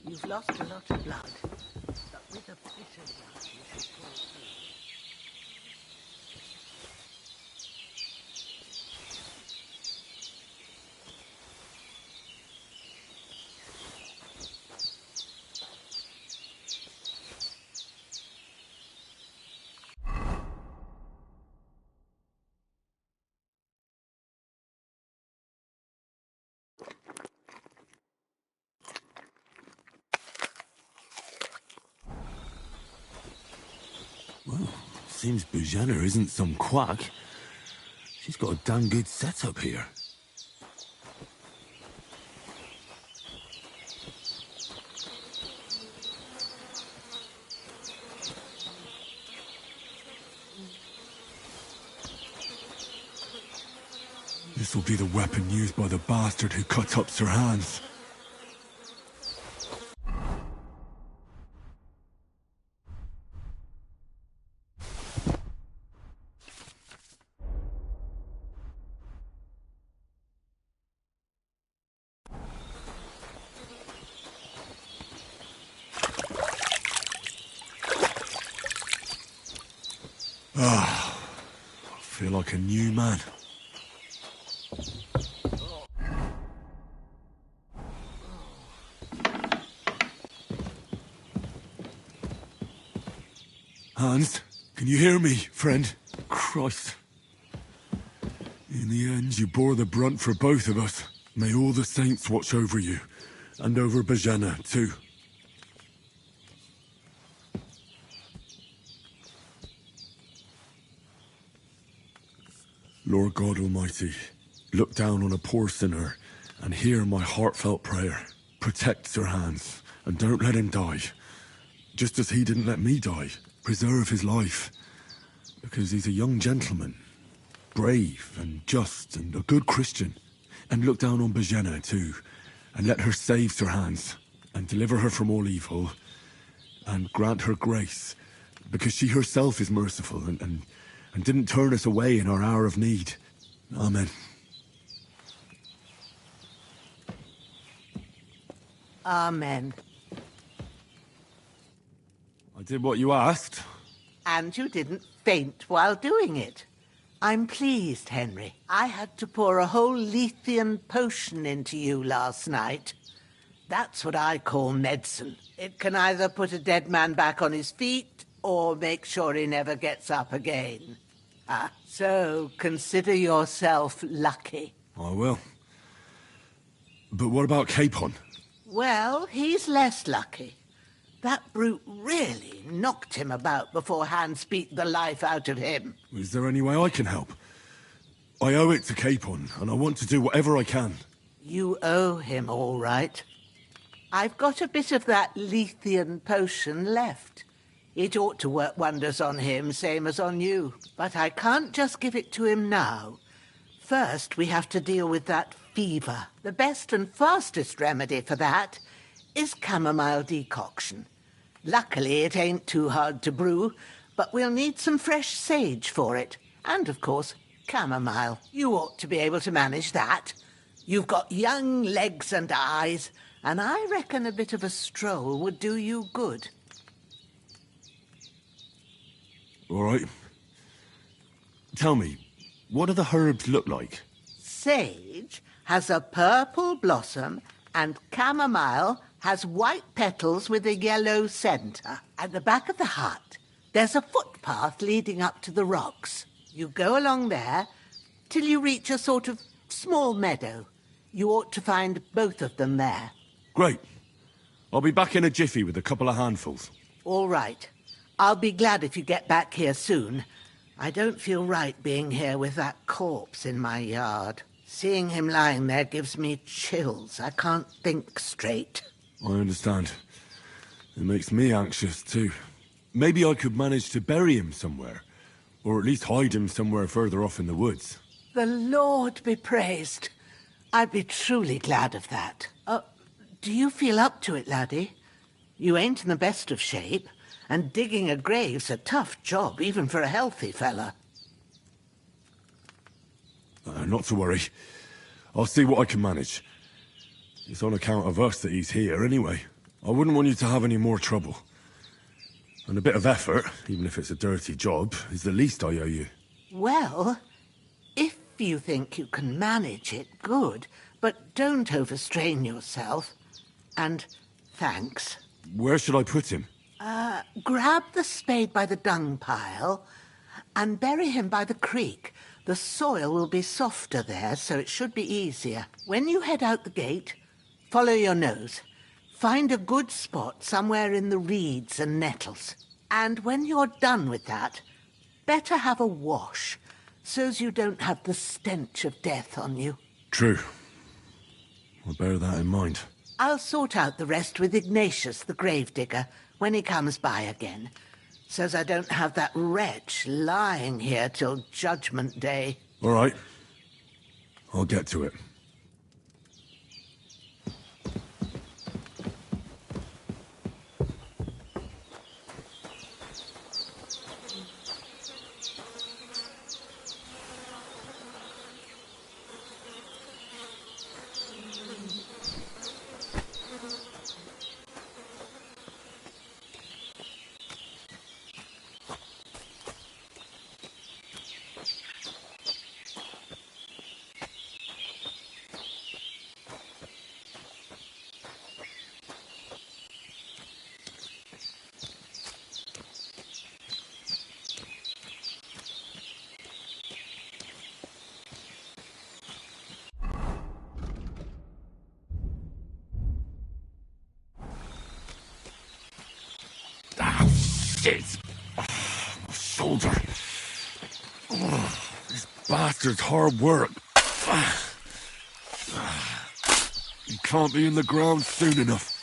You've lost a lot of blood, but with a bit of luck you should pull through. Well, seems Bujanna isn't some quack. She's got a damn good setup here. This'll be the weapon used by the bastard who cut up Sir Hans. Ah, I feel like a new man. Hans, can you hear me, friend? Christ. In the end, you bore the brunt for both of us. May all the saints watch over you, and over Bujanna, too. Lord God Almighty, look down on a poor sinner and hear my heartfelt prayer. Protect Sir Hans, and don't let him die. Just as he didn't let me die. Preserve his life. Because he's a young gentleman. Brave and just and a good Christian. And look down on Bujanna too. And let her save Sir Hans. And deliver her from all evil. And grant her grace. Because she herself is merciful and and didn't turn us away in our hour of need. Amen. Amen. I did what you asked. And you didn't faint while doing it. I'm pleased, Henry. I had to pour a whole Lethean potion into you last night. That's what I call medicine. It can either put a dead man back on his feet or make sure he never gets up again. So consider yourself lucky. I will. But what about Capon? Well, he's less lucky. That brute really knocked him about before Hans beat the life out of him. Is there any way I can help? I owe it to Capon, and I want to do whatever I can. You owe him, all right. I've got a bit of that Lethean potion left. It ought to work wonders on him, same as on you. But I can't just give it to him now. First, we have to deal with that fever. The best and fastest remedy for that is chamomile decoction. Luckily, it ain't too hard to brew, but we'll need some fresh sage for it. And, of course, chamomile. You ought to be able to manage that. You've got young legs and eyes, and I reckon a bit of a stroll would do you good. All right. Tell me, what do the herbs look like? Sage has a purple blossom, and chamomile has white petals with a yellow centre. At the back of the hut, there's a footpath leading up to the rocks. You go along there till you reach a sort of small meadow. You ought to find both of them there. Great. I'll be back in a jiffy with a couple of handfuls. All right. I'll be glad if you get back here soon. I don't feel right being here with that corpse in my yard. Seeing him lying there gives me chills. I can't think straight. I understand. It makes me anxious, too. Maybe I could manage to bury him somewhere. Or at least hide him somewhere further off in the woods. The Lord be praised. I'd be truly glad of that. Do you feel up to it, laddie? You ain't in the best of shape, and digging a grave's a tough job, even for a healthy fella. Not to worry. I'll see what I can manage. It's on account of us that he's here, anyway. I wouldn't want you to have any more trouble. And a bit of effort, even if it's a dirty job, is the least I owe you. Well, if you think you can manage it, good. But don't overstrain yourself. And thanks. Where should I put him? Grab the spade by the dung pile and bury him by the creek. The soil will be softer there, so it should be easier. When you head out the gate, follow your nose. Find a good spot somewhere in the reeds and nettles. And when you're done with that, better have a wash, so's you don't have the stench of death on you. True. I'll bear that in mind. I'll sort out the rest with Ignatius, the gravedigger, when he comes by again, so's I don't have that wretch lying here till Judgment Day. All right. I'll get to it. Shit! My shoulder. This bastard's hard work. He can't be in the ground soon enough.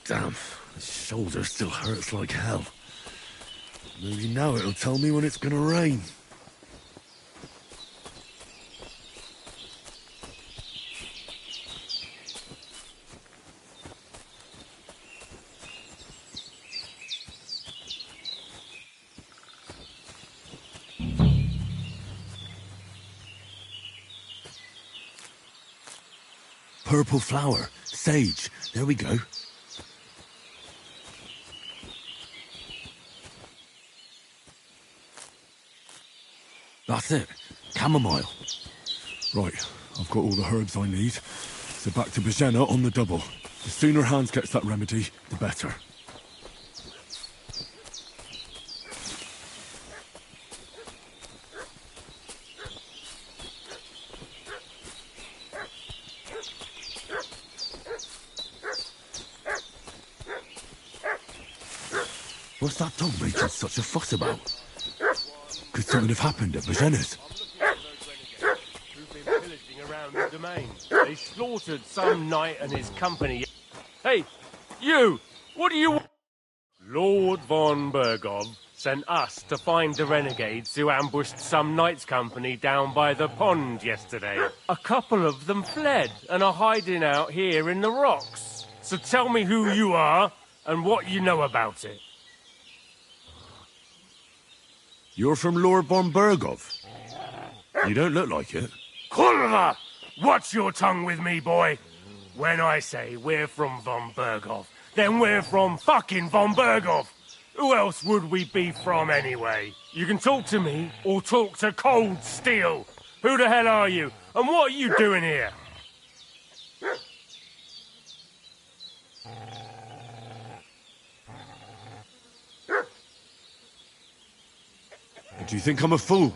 Damn, the shoulder still hurts like hell. Maybe now it'll tell me when it's gonna rain. Purple flower. Sage. There we go. That's it. Chamomile. Right, I've got all the herbs I need. So back to Bajena on the double. The sooner Hans gets that remedy, the better. What's that dog making such a fuss about? Could something have happened at Bajena's? Who've been pillaging around the domain. They slaughtered some knight and his company. Hey, you! What do you want? Lord von Bergov sent us to find the renegades who ambushed some knight's company down by the pond yesterday. A couple of them fled and are hiding out here in the rocks. So tell me who you are and what you know about it. You're from Lord von Bergov. You don't look like it. Kurva! Watch your tongue with me, boy. When I say we're from von Bergov, then we're from fucking von Bergov. Who else would we be from anyway? You can talk to me or talk to Cold Steel. Who the hell are you? And what are you doing here? Do you think I'm a fool?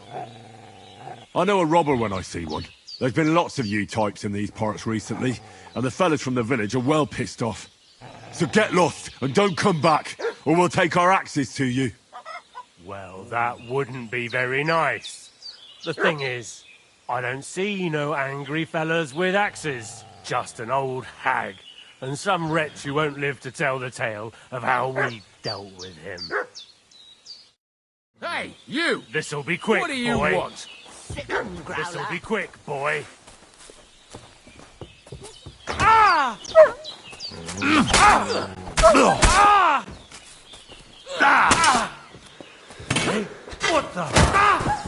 I know a robber when I see one. There's been lots of you types in these parts recently, and the fellas from the village are well pissed off. So get lost and don't come back, or we'll take our axes to you. Well, that wouldn't be very nice. The thing is, I don't see no angry fellas with axes. Just an old hag, and some wretch who won't live to tell the tale of how we dealt with him. Hey, you! This'll be quick, What do you boy. want? This'll be quick, boy. Ah! Ah! Ah! Ah! Hey, what the? Ah!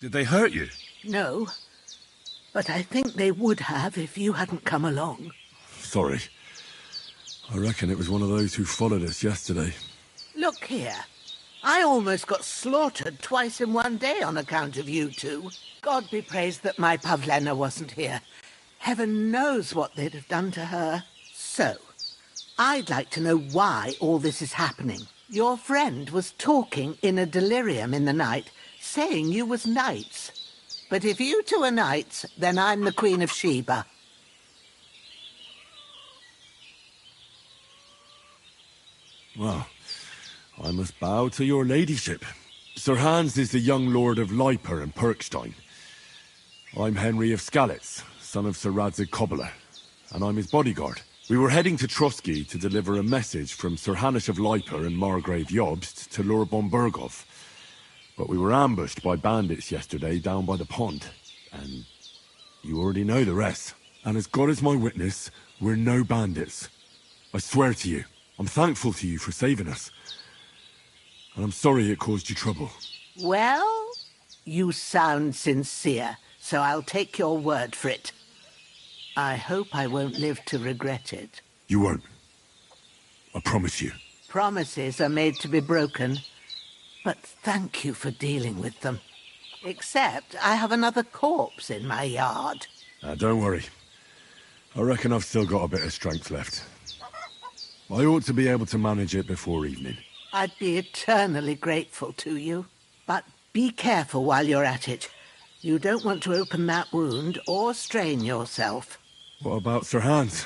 Did they hurt you? No, but I think they would have if you hadn't come along. Sorry. I reckon it was one of those who followed us yesterday. Look here. I almost got slaughtered twice in one day on account of you two. God be praised that my Pavlena wasn't here. Heaven knows what they'd have done to her. So, I'd like to know why all this is happening. Your friend was talking in a delirium in the night, saying you was knights. But if you two are knights, then I'm the Queen of Sheba. Well, I must bow to your ladyship. Sir Hans is the young lord of Leiper and Perkstein. I'm Henry of Skalitz, son of Sir Radzig Kobyla, and I'm his bodyguard. We were heading to Trotsky to deliver a message from Sir Hanush of Leiper and Margrave Jobst to Lord von Bergov. But we were ambushed by bandits yesterday down by the pond, and you already know the rest. And as God is my witness, we're no bandits. I swear to you, I'm thankful to you for saving us. And I'm sorry it caused you trouble. Well, You sound sincere, so I'll take your word for it. I hope I won't live to regret it. You won't. I promise you. Promises are made to be broken, but thank you for dealing with them. Except I have another corpse in my yard. Don't worry. I reckon I've still got a bit of strength left. I ought to be able to manage it before evening. I'd be eternally grateful to you. But be careful while you're at it. You don't want to open that wound or strain yourself. What about Sir Hans?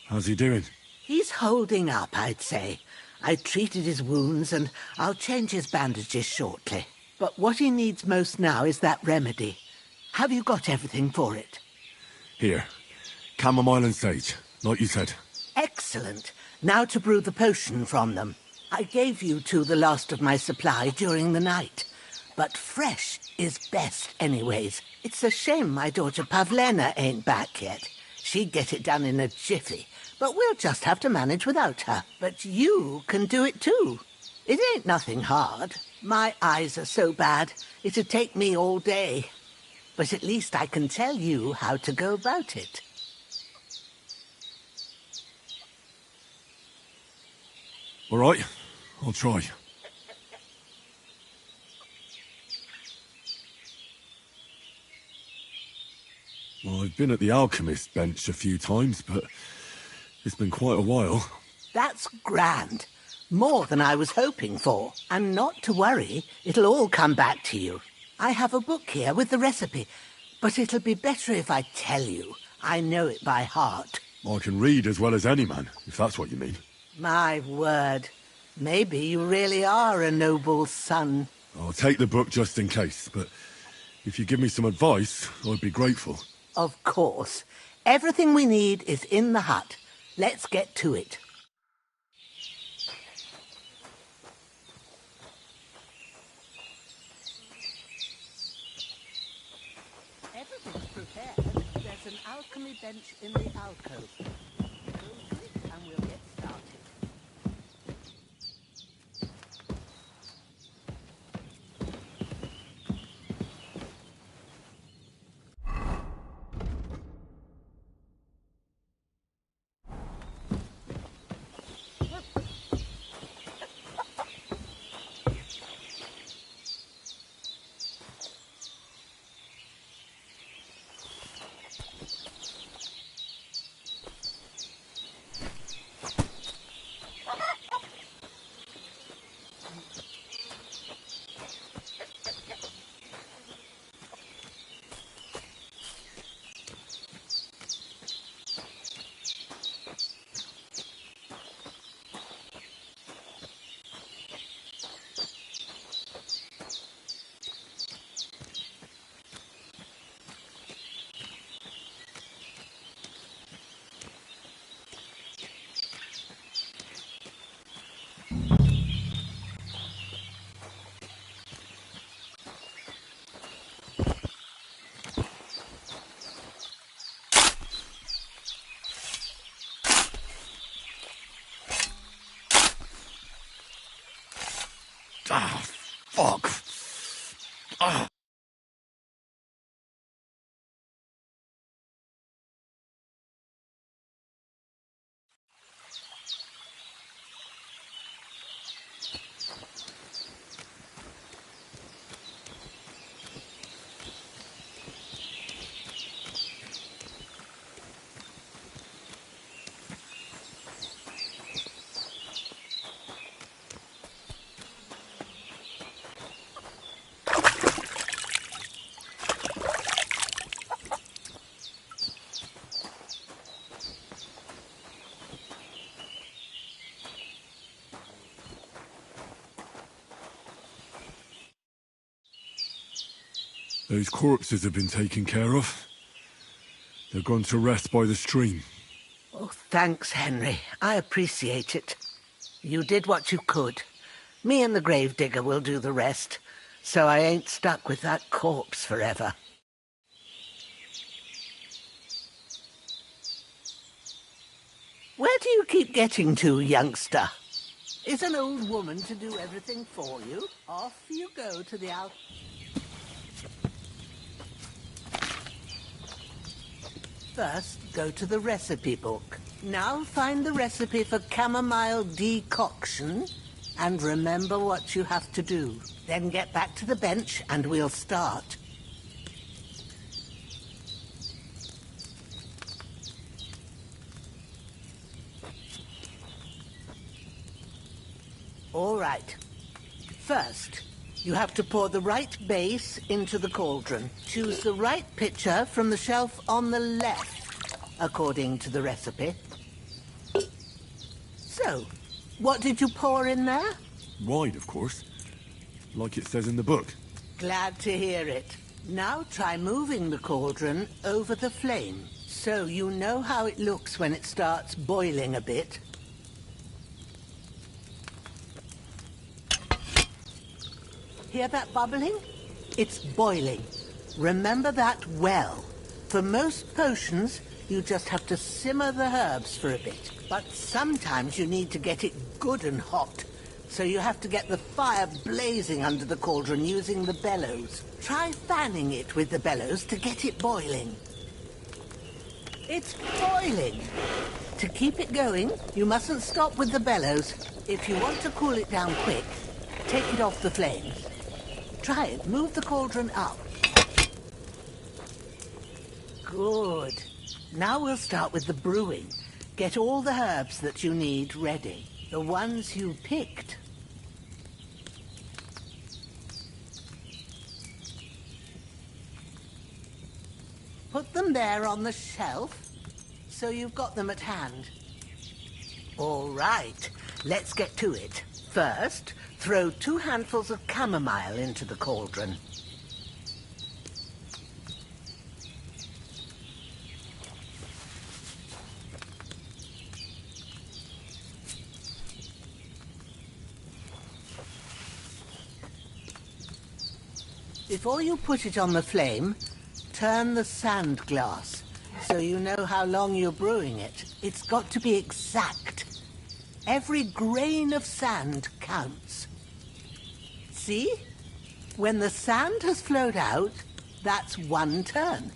How's he doing? He's holding up, I'd say. I treated his wounds and I'll change his bandages shortly. But what he needs most now is that remedy. Have you got everything for it? Here. Chamomile and sage, like you said. Excellent. Now to brew the potion from them. I gave you two the last of my supply during the night. But fresh is best anyways. It's a shame my daughter Pavlena ain't back yet. She'd get it done in a jiffy. But we'll just have to manage without her. But you can do it too. It ain't nothing hard. My eyes are so bad, it'd take me all day. But at least I can tell you how to go about it. All right, I'll try. Well, I've been at the alchemist bench a few times, but it's been quite a while. That's grand. More than I was hoping for. And not to worry, it'll all come back to you. I have a book here with the recipe, but it'll be better if I tell you. I know it by heart. I can read as well as any man, if that's what you mean. My word. Maybe you really are a noble son. I'll take the book just in case, but if you give me some advice, I'd be grateful. Of course. Everything we need is in the hut. Let's get to it. Everything's prepared. There's an alchemy bench in the alcove. Go to it and we'll get started. Ah, fuck. Ah. Those corpses have been taken care of. They're gone to rest by the stream. Oh, thanks, Henry. I appreciate it. You did what you could. Me and the gravedigger will do the rest, so I ain't stuck with that corpse forever. Where do you keep getting to, youngster? Is an old woman to do everything for you? Off you go to the First, go to the recipe book. Now find the recipe for chamomile decoction and remember what you have to do. Then get back to the bench and we'll start. All right. First, you have to pour the right base into the cauldron. Choose the right pitcher from the shelf on the left, according to the recipe. So, what did you pour in there? Wine, of course. Like it says in the book. Glad to hear it. Now try moving the cauldron over the flame, so you know how it looks when it starts boiling a bit. Hear that bubbling? It's boiling. Remember that well. For most potions, you just have to simmer the herbs for a bit. But sometimes you need to get it good and hot. So you have to get the fire blazing under the cauldron using the bellows. Try fanning it with the bellows to get it boiling. It's boiling. To keep it going, you mustn't stop with the bellows. If you want to cool it down quick, take it off the flames. Try it. Move the cauldron up. Good. Now we'll start with the brewing. Get all the herbs that you need ready. The ones you picked. Put them there on the shelf, so you've got them at hand. All right. Let's get to it. First, throw 2 handfuls of chamomile into the cauldron. Before you put it on the flame, turn the sand glass, so you know how long you're brewing it. It's got to be exact. Every grain of sand counts. See? When the sand has flowed out, that's 1 turn.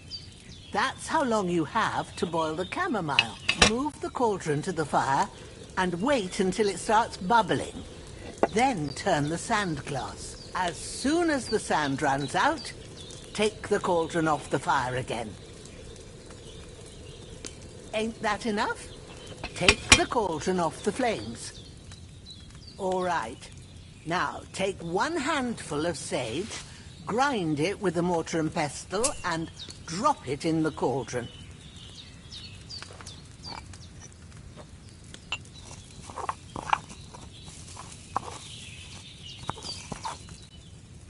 That's how long you have to boil the chamomile. Move the cauldron to the fire and wait until it starts bubbling. Then turn the sand glass. As soon as the sand runs out, take the cauldron off the fire again. Ain't that enough? Take the cauldron off the flames. All right. Now, take 1 handful of sage, grind it with a mortar and pestle, and drop it in the cauldron.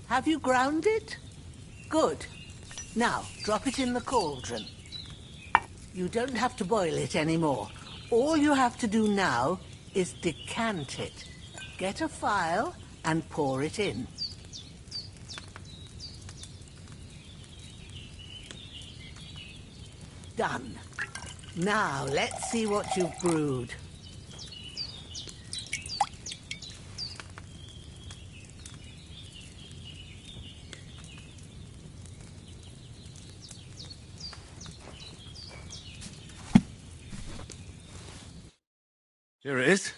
Have you ground it? Good. Now, drop it in the cauldron. You don't have to boil it anymore. All you have to do now is decant it. Get a phial and pour it in. Done. Now, let's see what you've brewed. Here it is.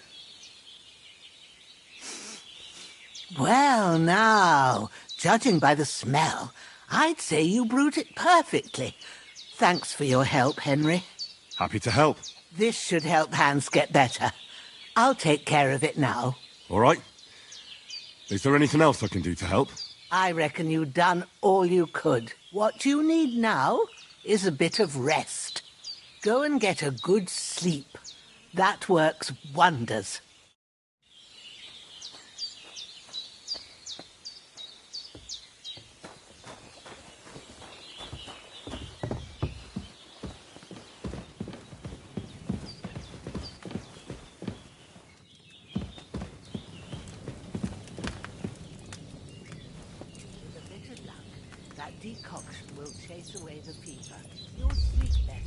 Well, now, judging by the smell, I'd say you brewed it perfectly. Thanks for your help, Henry. Happy to help. This should help Hans get better. I'll take care of it now. All right. Is there anything else I can do to help? I reckon you've done all you could. What you need now is a bit of rest. Go and get a good sleep. That works wonders. With a bit of luck, that decoction will chase away the fever. You'll sleep better.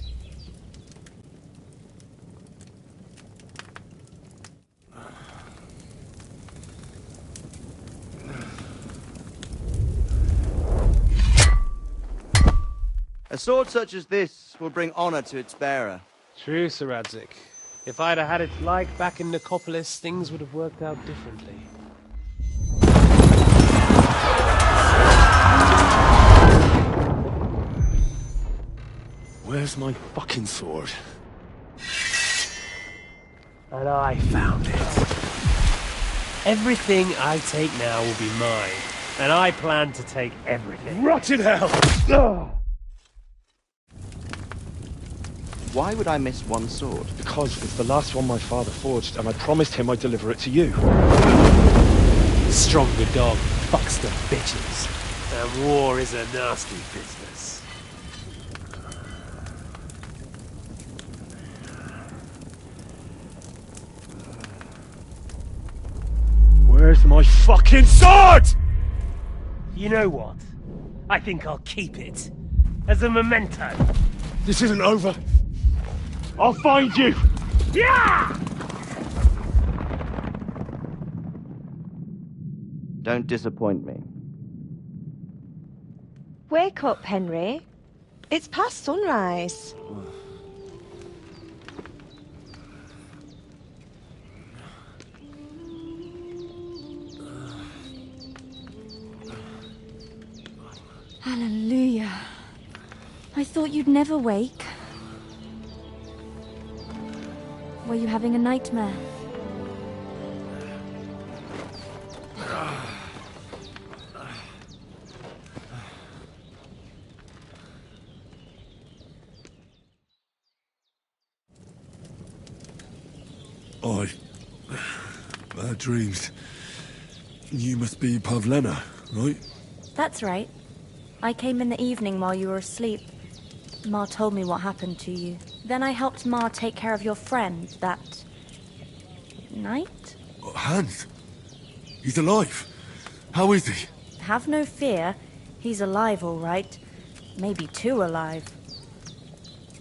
As sword such as this will bring honor to its bearer. True, Sir Radzig. If I'd have had its like back in Nicopolis, things would have worked out differently. Where's my fucking sword? And I found it. Everything I take now will be mine, and I plan to take everything. Rot in hell! Why would I miss one sword? Because it's the last one my father forged, and I promised him I'd deliver it to you. Stronger dog fucks the bitches, and war is a nasty business. Where's my fucking sword? You know what? I think I'll keep it. As a memento. This isn't over. I'll find you! Yeah! Don't disappoint me. Wake up, Henry. It's past sunrise. Hallelujah. I thought you'd never wake. Were you having a nightmare? Bad dreams. You must be Pavlena, right? That's right. I came in the evening while you were asleep. Ma told me what happened to you. Then I helped Ma take care of your friend that night? Hans? He's alive. How is he? Have no fear. He's alive, all right. Maybe too alive.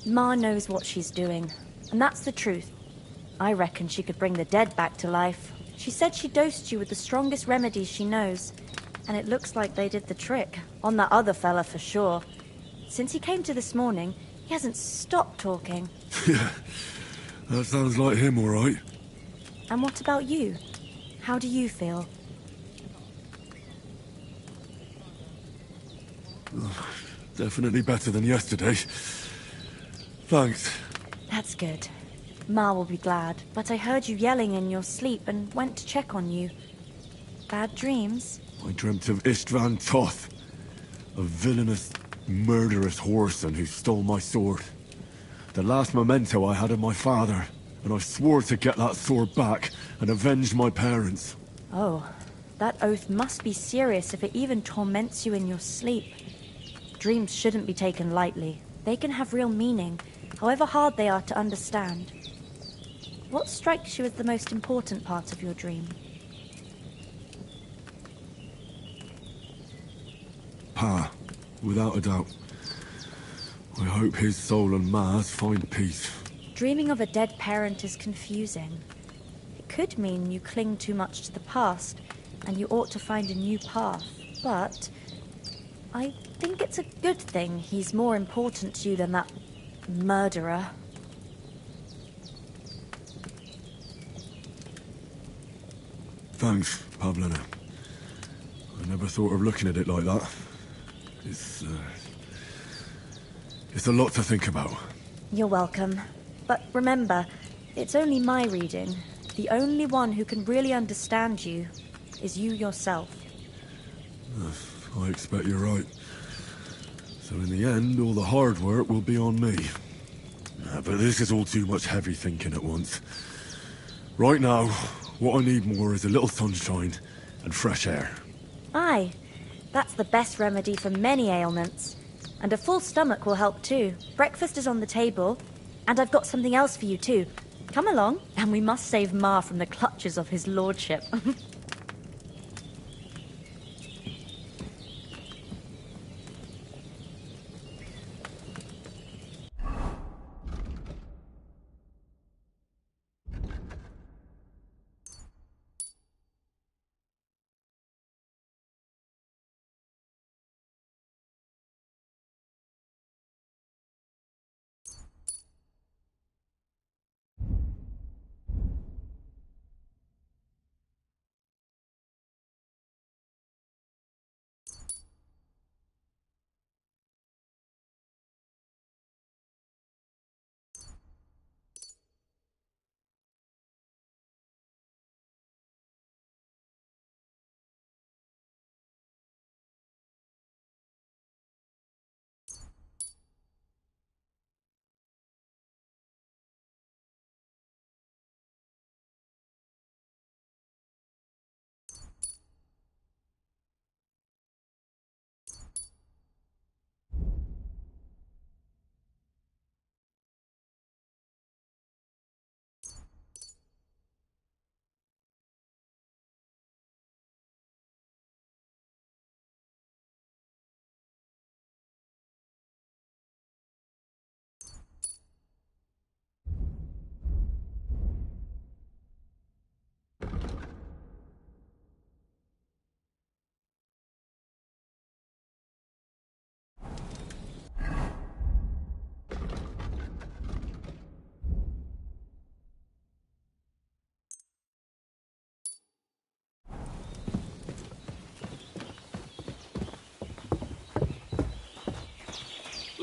Ma knows what she's doing, and that's the truth. I reckon she could bring the dead back to life. She said she dosed you with the strongest remedies she knows, and it looks like they did the trick. On that other fella for sure. Since he came to this morning, he hasn't stopped talking. Yeah, that sounds like him, all right. And what about you? How do you feel? Definitely better than yesterday. Thanks. That's good. Ma will be glad, but I heard you yelling in your sleep and went to check on you. Bad dreams? I dreamt of Istvan Toth, a villainous, murderous whoreson who stole my sword. The last memento I had of my father, and I swore to get that sword back and avenge my parents. Oh, that oath must be serious if it even torments you in your sleep. Dreams shouldn't be taken lightly. They can have real meaning, however hard they are to understand. What strikes you as the most important part of your dream? Pa, without a doubt. I hope his soul and Ma's find peace. Dreaming of a dead parent is confusing. It could mean you cling too much to the past, and you ought to find a new path. But I think it's a good thing he's more important to you than that murderer. Thanks, Pavlena. I never thought of looking at it like that. It's a lot to think about. You're welcome. But remember, it's only my reading. The only one who can really understand you is you yourself. I expect you're right. So in the end, all the hard work will be on me. But this is all too much heavy thinking at once. Right now, what I need more is a little sunshine and fresh air. Aye, that's the best remedy for many ailments. And a full stomach will help too. Breakfast is on the table, and I've got something else for you too. Come along, and we must save Ma from the clutches of his lordship.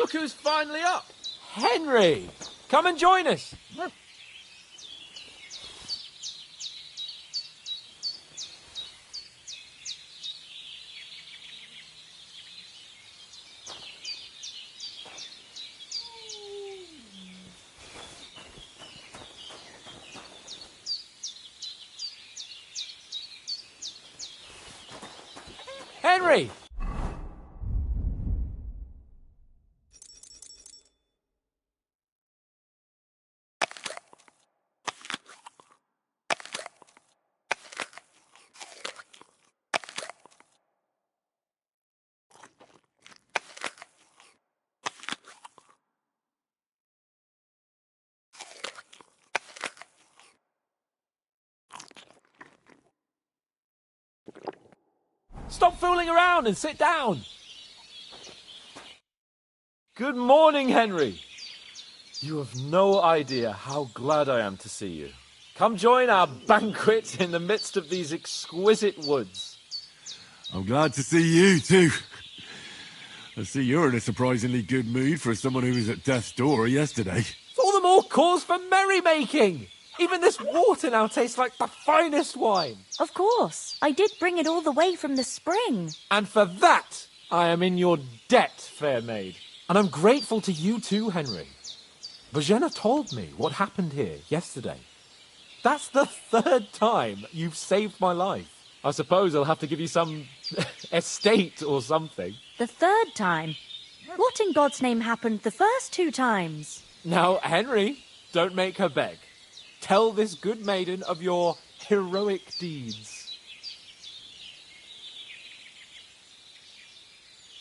Look who's finally up. Henry! Come and join us. Henry! Stop fooling around and sit down. Good morning, Henry. You have no idea how glad I am to see you. Come join our banquet in the midst of these exquisite woods. I'm glad to see you, too. I see you're in a surprisingly good mood for someone who was at death's door yesterday. All the more cause for merrymaking. Even this water now tastes like the finest wine. Of course. I did bring it all the way from the spring. And for that, I am in your debt, fair maid. And I'm grateful to you too, Henry. Bojena told me what happened here yesterday. That's the 3rd time you've saved my life. I suppose I'll have to give you some estate or something. The 3rd time? What in God's name happened the first 2 times? Now, Henry, don't make her beg. Tell this good maiden of your heroic deeds.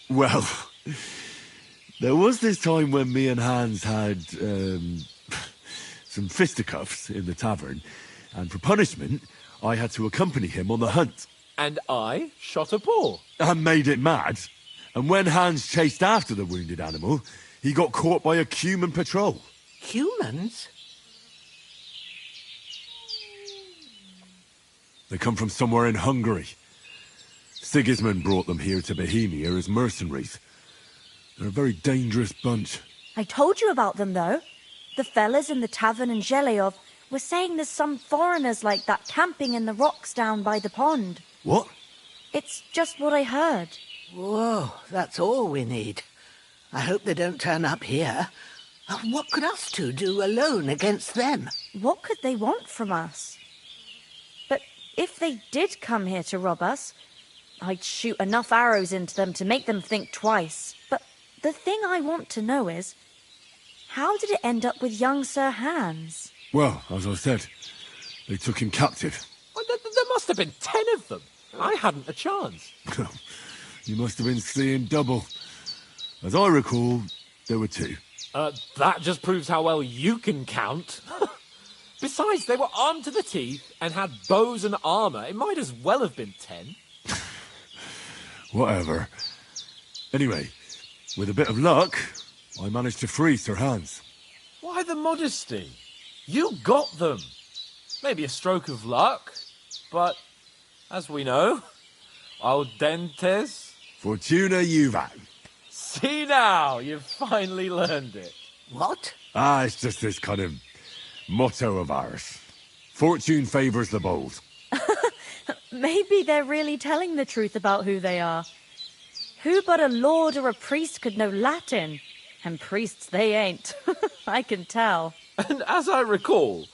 Well, there was this time when me and Hans had some fisticuffs in the tavern, and for punishment, I had to accompany him on the hunt. And I shot a boar. And made it mad. And when Hans chased after the wounded animal, he got caught by a human patrol. Humans? They come from somewhere in Hungary. Sigismund brought them here to Bohemia as mercenaries. They're a very dangerous bunch. I told you about them, though. The fellas in the tavern in Zheleov were saying there's some foreigners like that camping in the rocks down by the pond. What? It's just what I heard. Whoa, that's all we need. I hope they don't turn up here. What could us two do alone against them? What could they want from us? But if they did come here to rob us, I'd shoot enough arrows into them to make them think twice. But the thing I want to know is, how did it end up with young Sir Hans? Well, as I said, they took him captive. Well, there must have been 10 of them. I hadn't a chance. You must have been seeing double. As I recall, there were 2. That just proves how well you can count. Besides, they were armed to the teeth and had bows and armour. It might as well have been 10. Whatever. Anyway, with a bit of luck, I managed to free Sir Hans. Why the modesty? You got them. Maybe a stroke of luck, but as we know, audentes Fortuna juvat. See now, you've finally learned it. What? It's just this kind of motto of ours. Fortune favours the bold. Maybe they're really telling the truth about who they are. Who but a lord or a priest could know Latin? And priests they ain't. I can tell. And as I recall,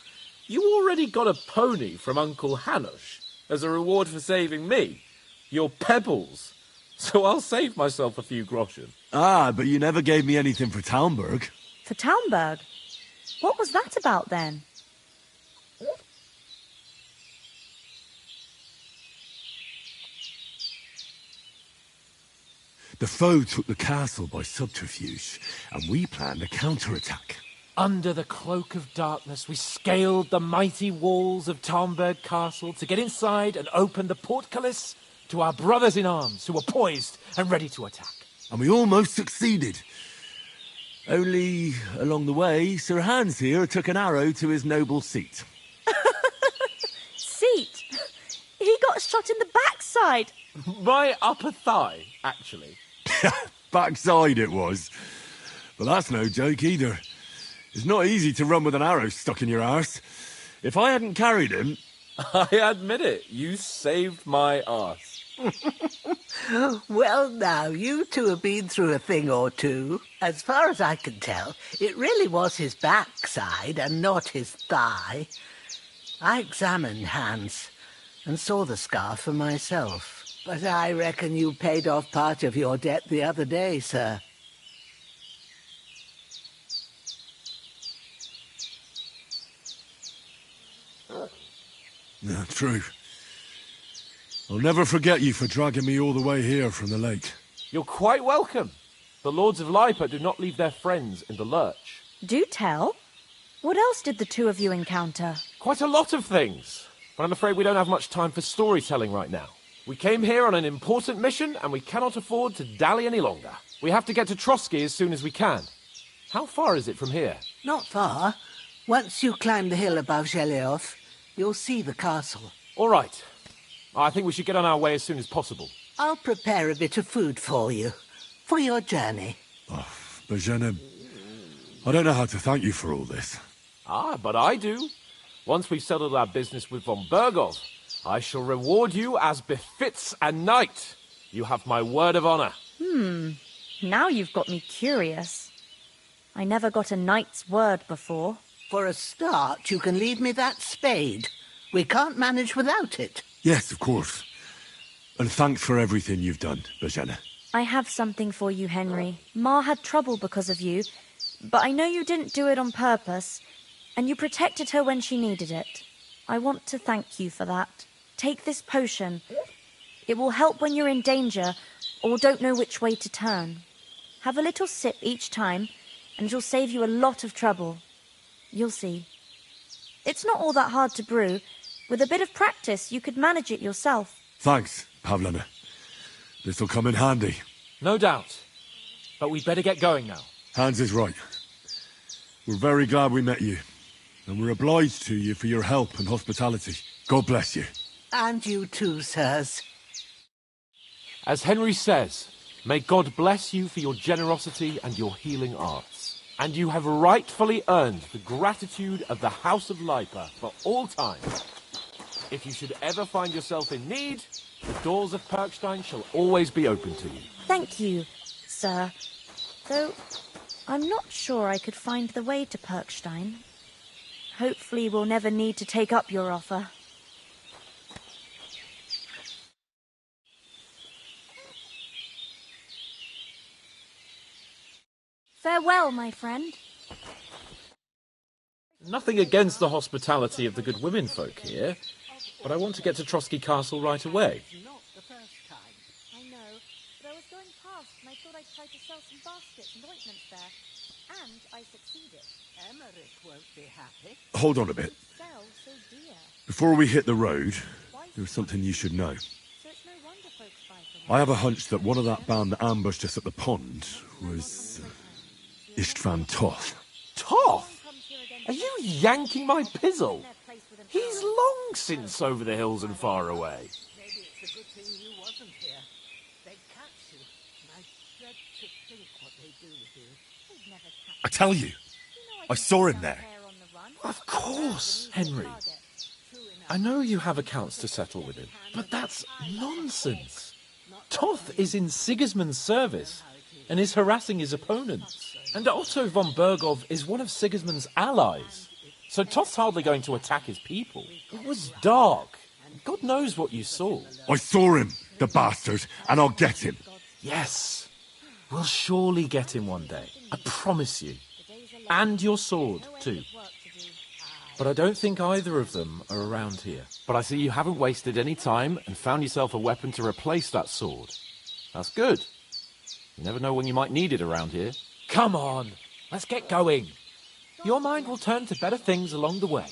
you already got a pony from Uncle Hanush as a reward for saving me. Your pebbles. So I'll save myself a few groschen. But you never gave me anything for Talmberg. For Talmberg? What was that about then? The foe took the castle by subterfuge, and we planned a counterattack. Under the cloak of darkness, we scaled the mighty walls of Talmberg Castle to get inside and open the portcullis to our brothers in arms who were poised and ready to attack. And we almost succeeded. Only, along the way, Sir Hans here took an arrow to his noble seat. Seat? He got shot in the backside. My upper thigh, actually. Backside it was. But that's no joke either. It's not easy to run with an arrow stuck in your arse. If I hadn't carried him... I admit it. You saved my arse. Well, now, you two have been through a thing or two. As far as I can tell, it really was his backside and not his thigh. I examined Hans and saw the scar for myself. But I reckon you paid off part of your debt the other day, sir. No, true. I'll never forget you for dragging me all the way here from the lake. You're quite welcome. The Lords of Lipa do not leave their friends in the lurch. Do tell. What else did the two of you encounter? Quite a lot of things. But I'm afraid we don't have much time for storytelling right now. We came here on an important mission, and we cannot afford to dally any longer. We have to get to Trotsky as soon as we can. How far is it from here? Not far. Once you climb the hill above Zheleov, you'll see the castle. All right. I think we should get on our way as soon as possible. I'll prepare a bit of food for you, for your journey. Bozhena, I don't know how to thank you for all this. Ah, but I do. Once we've settled our business with von Bergov, I shall reward you as befits a knight. You have my word of honor. Now you've got me curious. I never got a knight's word before. For a start, you can leave me that spade. We can't manage without it. Yes, of course. And thanks for everything you've done, Bozhena. I have something for you, Henry. Ma had trouble because of you, but I know you didn't do it on purpose, and you protected her when she needed it. I want to thank you for that. Take this potion. It will help when you're in danger or don't know which way to turn. Have a little sip each time, and it'll save you a lot of trouble. You'll see. It's not all that hard to brew. With a bit of practice, you could manage it yourself. Thanks, Pavlena. This'll come in handy. No doubt. But we'd better get going now. Hans is right. We're very glad we met you. And we're obliged to you for your help and hospitality. God bless you. And you too, sirs. As Henry says, may God bless you for your generosity and your healing arts. And you have rightfully earned the gratitude of the House of Lipa for all time. If you should ever find yourself in need, the doors of Perkstein shall always be open to you. Thank you, sir. Though I'm not sure I could find the way to Perkstein. Hopefully we'll never need to take up your offer. Farewell, my friend. Nothing against the hospitality of the good women folk here, but I want to get to Trotsky Castle right away. I know, but I was going past and I thought I'd try to sell some baskets and ointments there. And I succeeded. Emmerich won't be happy. Hold on a bit. Sell so dear. Before we hit the road, there's something you should know. So it's no wonder folks buy from I have a hunch that one of that band that ambushed us at the pond was Istvan Toth. Toth? Are you yanking my pizzle? He's long since over the hills and far away. Maybe it's a good thing you wasn't here. They'd catch you, and I dread to think what they do with you. I tell you, I saw him there. Of course, Henry. I know you have accounts to settle with him, but that's nonsense. Toth is in Sigismund's service and is harassing his opponents. And Otto von Bergov is one of Sigismund's allies. So Toth's hardly going to attack his people. It was dark. God knows what you saw. I saw him, the bastard, and I'll get him. Yes. We'll surely get him one day. I promise you. And your sword, too. But I don't think either of them are around here. But I see you haven't wasted any time and found yourself a weapon to replace that sword. That's good. You never know when you might need it around here. Come on, let's get going. Your mind will turn to better things along the way.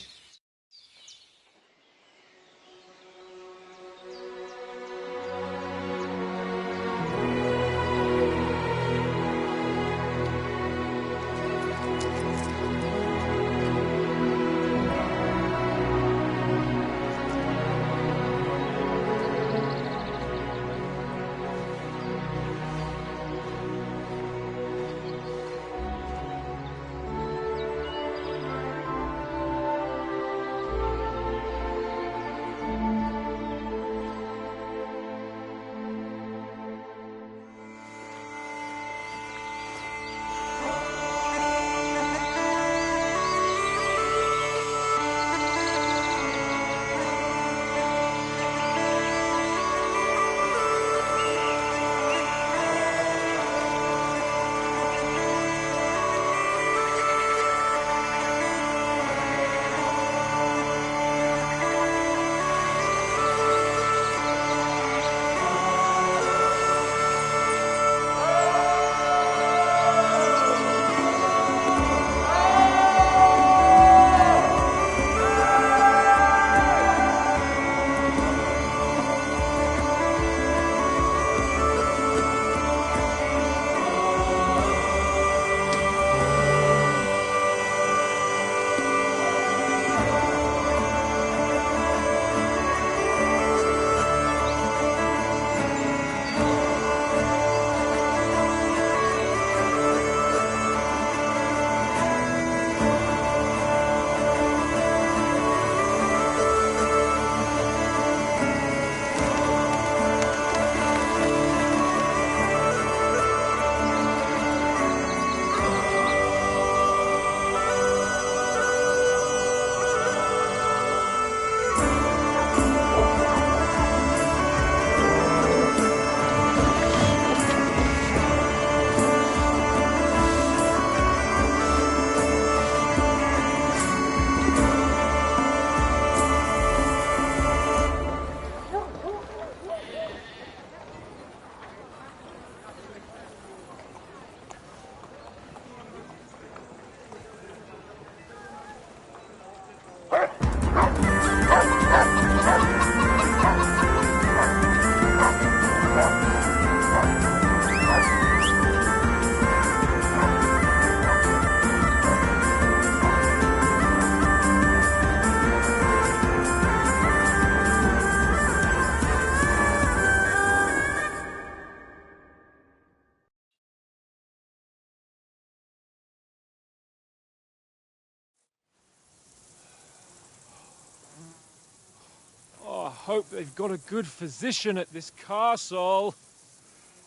hope they've got a good physician at this castle.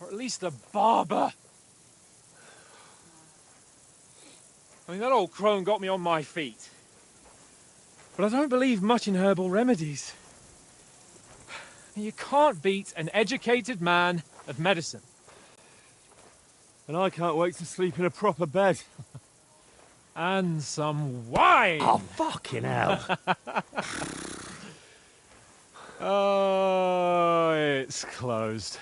Or at least a barber. I mean, that old crone got me on my feet. But I don't believe much in herbal remedies. You can't beat an educated man of medicine. And I can't wait to sleep in a proper bed. And some wine! Oh, fucking hell. Oh, it's closed.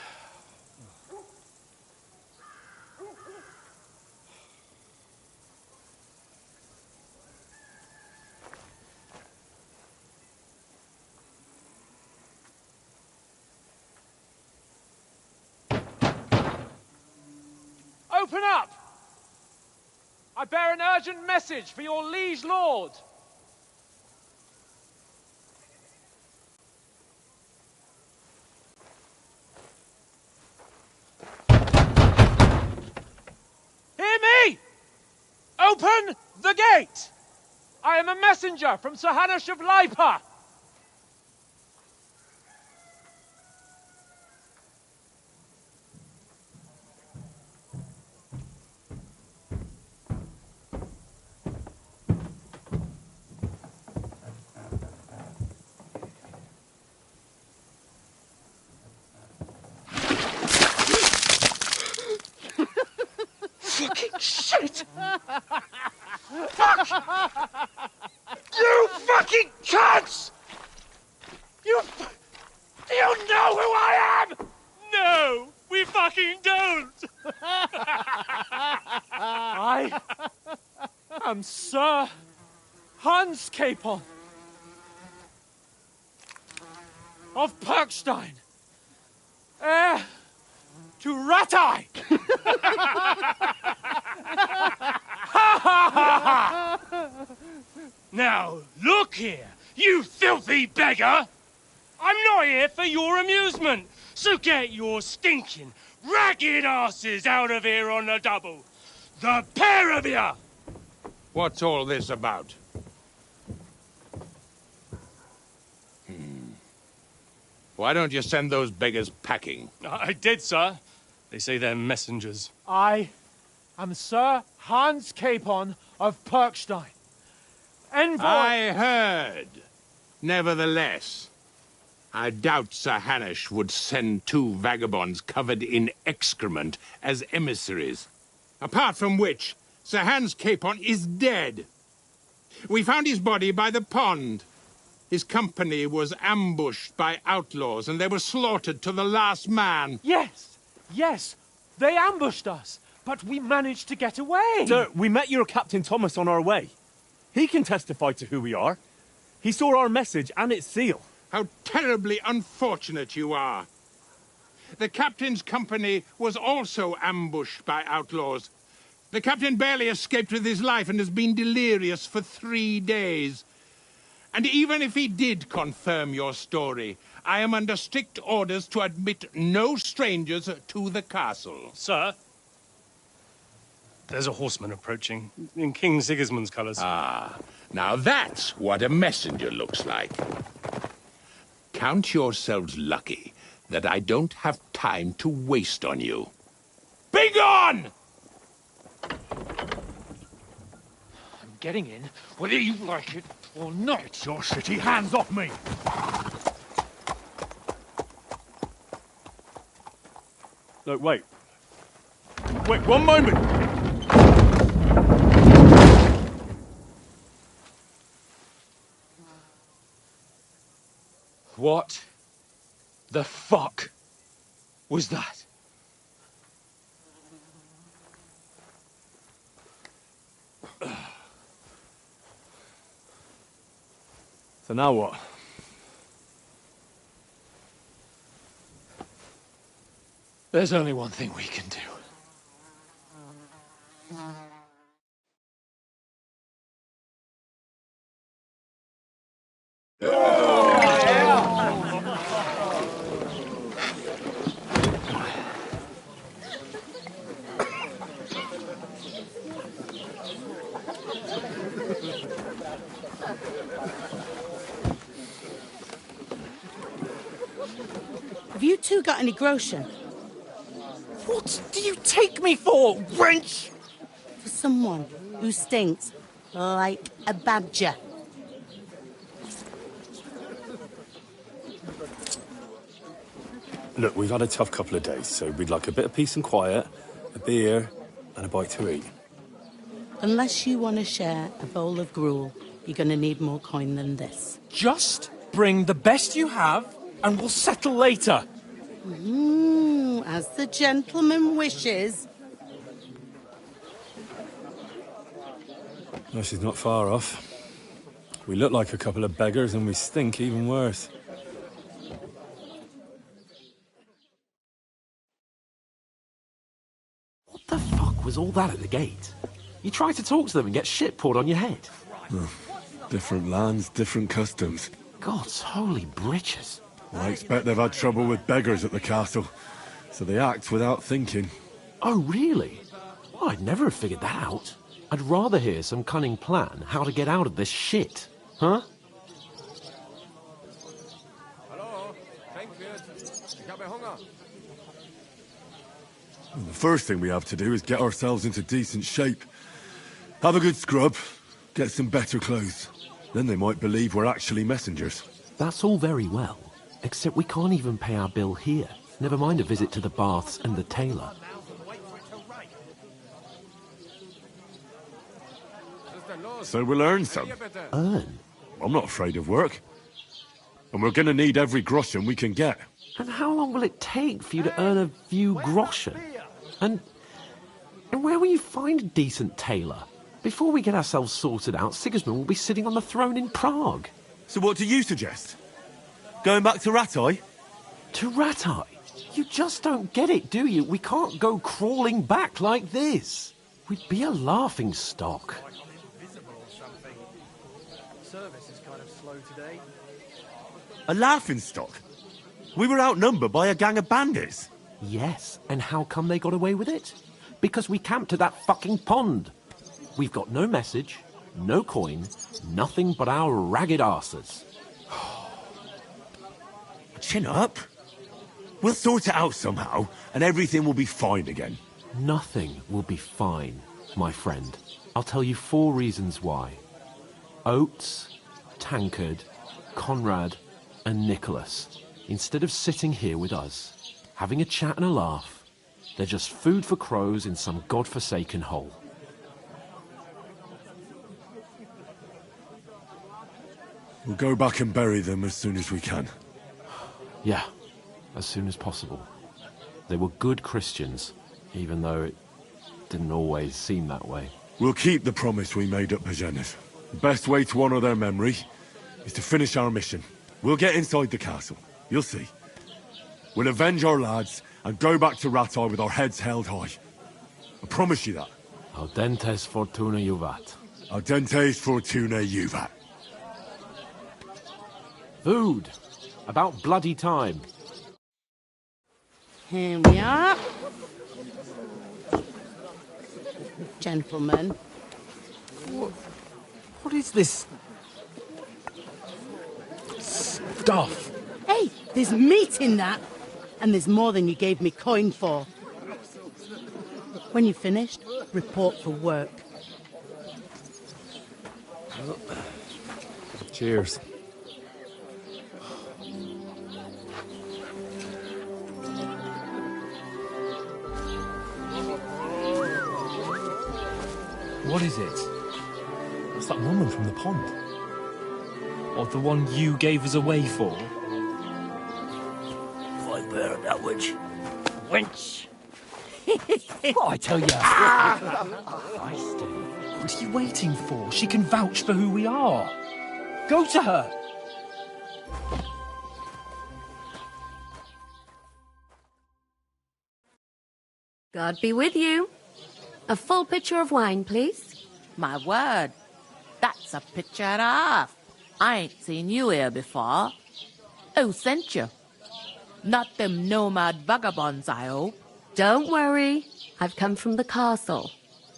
Open up! I bear an urgent message for your liege lord. Hear me! Open the gate! I am a messenger from Sir Hanush of Lipa. Fucking shit! Fuck! You fucking cunts! You know who I am? No, we fucking don't! I am Sir Hans Capon of Perkstein, heir to Ratai! Now, look here, you filthy beggar! I'm not here for your amusement, so get your stinking, ragged asses out of here on the double. The pair of you! What's all this about? Why don't you send those beggars packing? I did, sir. They say they're messengers. I am Sir Hans Capon of Perkstein. Envoy... I heard. Nevertheless, I doubt Sir Hanush would send two vagabonds covered in excrement as emissaries. Apart from which, Sir Hans Capon is dead. We found his body by the pond. His company was ambushed by outlaws, and they were slaughtered to the last man. Yes, yes, they ambushed us, but we managed to get away. Sir, we met your Captain Thomas on our way. He can testify to who we are. He saw our message and its seal. How terribly unfortunate you are. The captain's company was also ambushed by outlaws. The captain barely escaped with his life and has been delirious for 3 days. And even if he did confirm your story, I am under strict orders to admit no strangers to the castle. Sir, there's a horseman approaching in King Sigismund's colours. Ah, now that's what a messenger looks like. Count yourselves lucky that I don't have time to waste on you. Be gone! I'm getting in, whether you like it or not. Get your shitty hands off me! No, wait. Wait, one moment! What the fuck was that? So now what? There's only one thing we can do. Have you two got any groschen? What do you take me for, wench? For someone who stinks like a badger. Look, we've had a tough couple of days, so we'd like a bit of peace and quiet, a beer, and a bite to eat. Unless you want to share a bowl of gruel, you're going to need more coin than this. Just bring the best you have, and we'll settle later. As the gentleman wishes. No, she's not far off. We look like a couple of beggars, and we stink even worse. What the fuck was all that at the gate? You try to talk to them and get shit poured on your head. Different lands, different customs. God's holy britches. I expect they've had trouble with beggars at the castle, so they act without thinking. Oh, really? Well, I'd never have figured that out. I'd rather hear some cunning plan how to get out of this shit. Huh? Hello, The first thing we have to do is get ourselves into decent shape. Have a good scrub, get some better clothes. Then they might believe we're actually messengers. That's all very well, except we can't even pay our bill here. Never mind a visit to the baths and the tailor. So we'll earn some. Earn? I'm not afraid of work. And we're gonna need every groschen we can get. And how long will it take for you to earn a few groschen? And where will you find a decent tailor? Before we get ourselves sorted out, Sigismund will be sitting on the throne in Prague. So what do you suggest? Going back to Rattay? To Rattay? You just don't get it, do you? We can't go crawling back like this. We'd be a laughing stock. Service is kind of slow today. A laughing stock? We were outnumbered by a gang of bandits. Yes, and how come they got away with it? Because we camped at that fucking pond. We've got no message, no coin, nothing but our ragged arses. Chin up. We'll sort it out somehow, and everything will be fine again. Nothing will be fine, my friend. I'll tell you 4 reasons why. Oates, Tankard, Conrad, and Nicholas, instead of sitting here with us, having a chat and a laugh, they're just food for crows in some godforsaken hole. We'll go back and bury them as soon as we can. Yeah, as soon as possible. They were good Christians, even though it didn't always seem that way. We'll keep the promise we made at Pagenes. The best way to honour their memory is to finish our mission. We'll get inside the castle. You'll see. We'll avenge our lads and go back to Rattay with our heads held high. I promise you that. Audentes fortuna juvat. Audentes fortuna juvat. Food. About bloody time. Here we are. Gentlemen. What is this stuff? Hey, there's meat in that. And there's more than you gave me coin for. When you're finished, report for work. Cheers. What is it? It's that woman from the pond. Or the one you gave us away for? I bear that witch. Wench! What I tell you? What are you waiting for? She can vouch for who we are. Go to her. God be with you. A full pitcher of wine, please. My word. That's a pitcher and a half. I ain't seen you here before. Who sent you? Not them nomad vagabonds, I hope. Don't worry. I've come from the castle.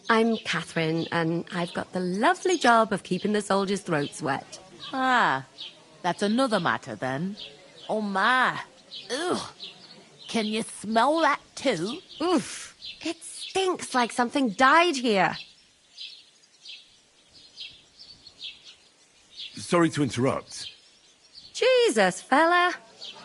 I'm Catherine, and I've got the lovely job of keeping the soldiers' throats wet. Ah, that's another matter then. Oh my. Ugh. Can you smell that too? Oof. It stinks like something died here. Sorry to interrupt. Jesus, fella.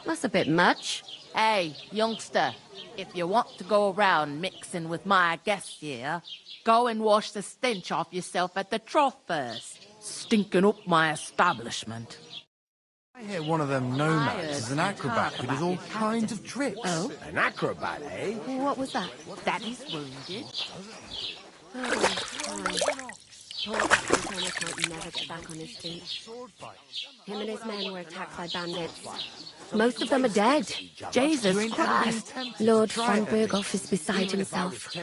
That's a bit much. Hey, youngster, if you want to go around mixing with my guests here, go and wash the stench off yourself at the trough first. Stinking up my establishment. I hear one of them nomads is an acrobat who does all kinds of tricks. Oh? An acrobat, eh? What was that? Daddy's wounded. Poor Thomas might never get back on his feet. Him and his men were attacked by bandits. Most of them are dead. Jesus Christ. Lord von Berghoff is beside himself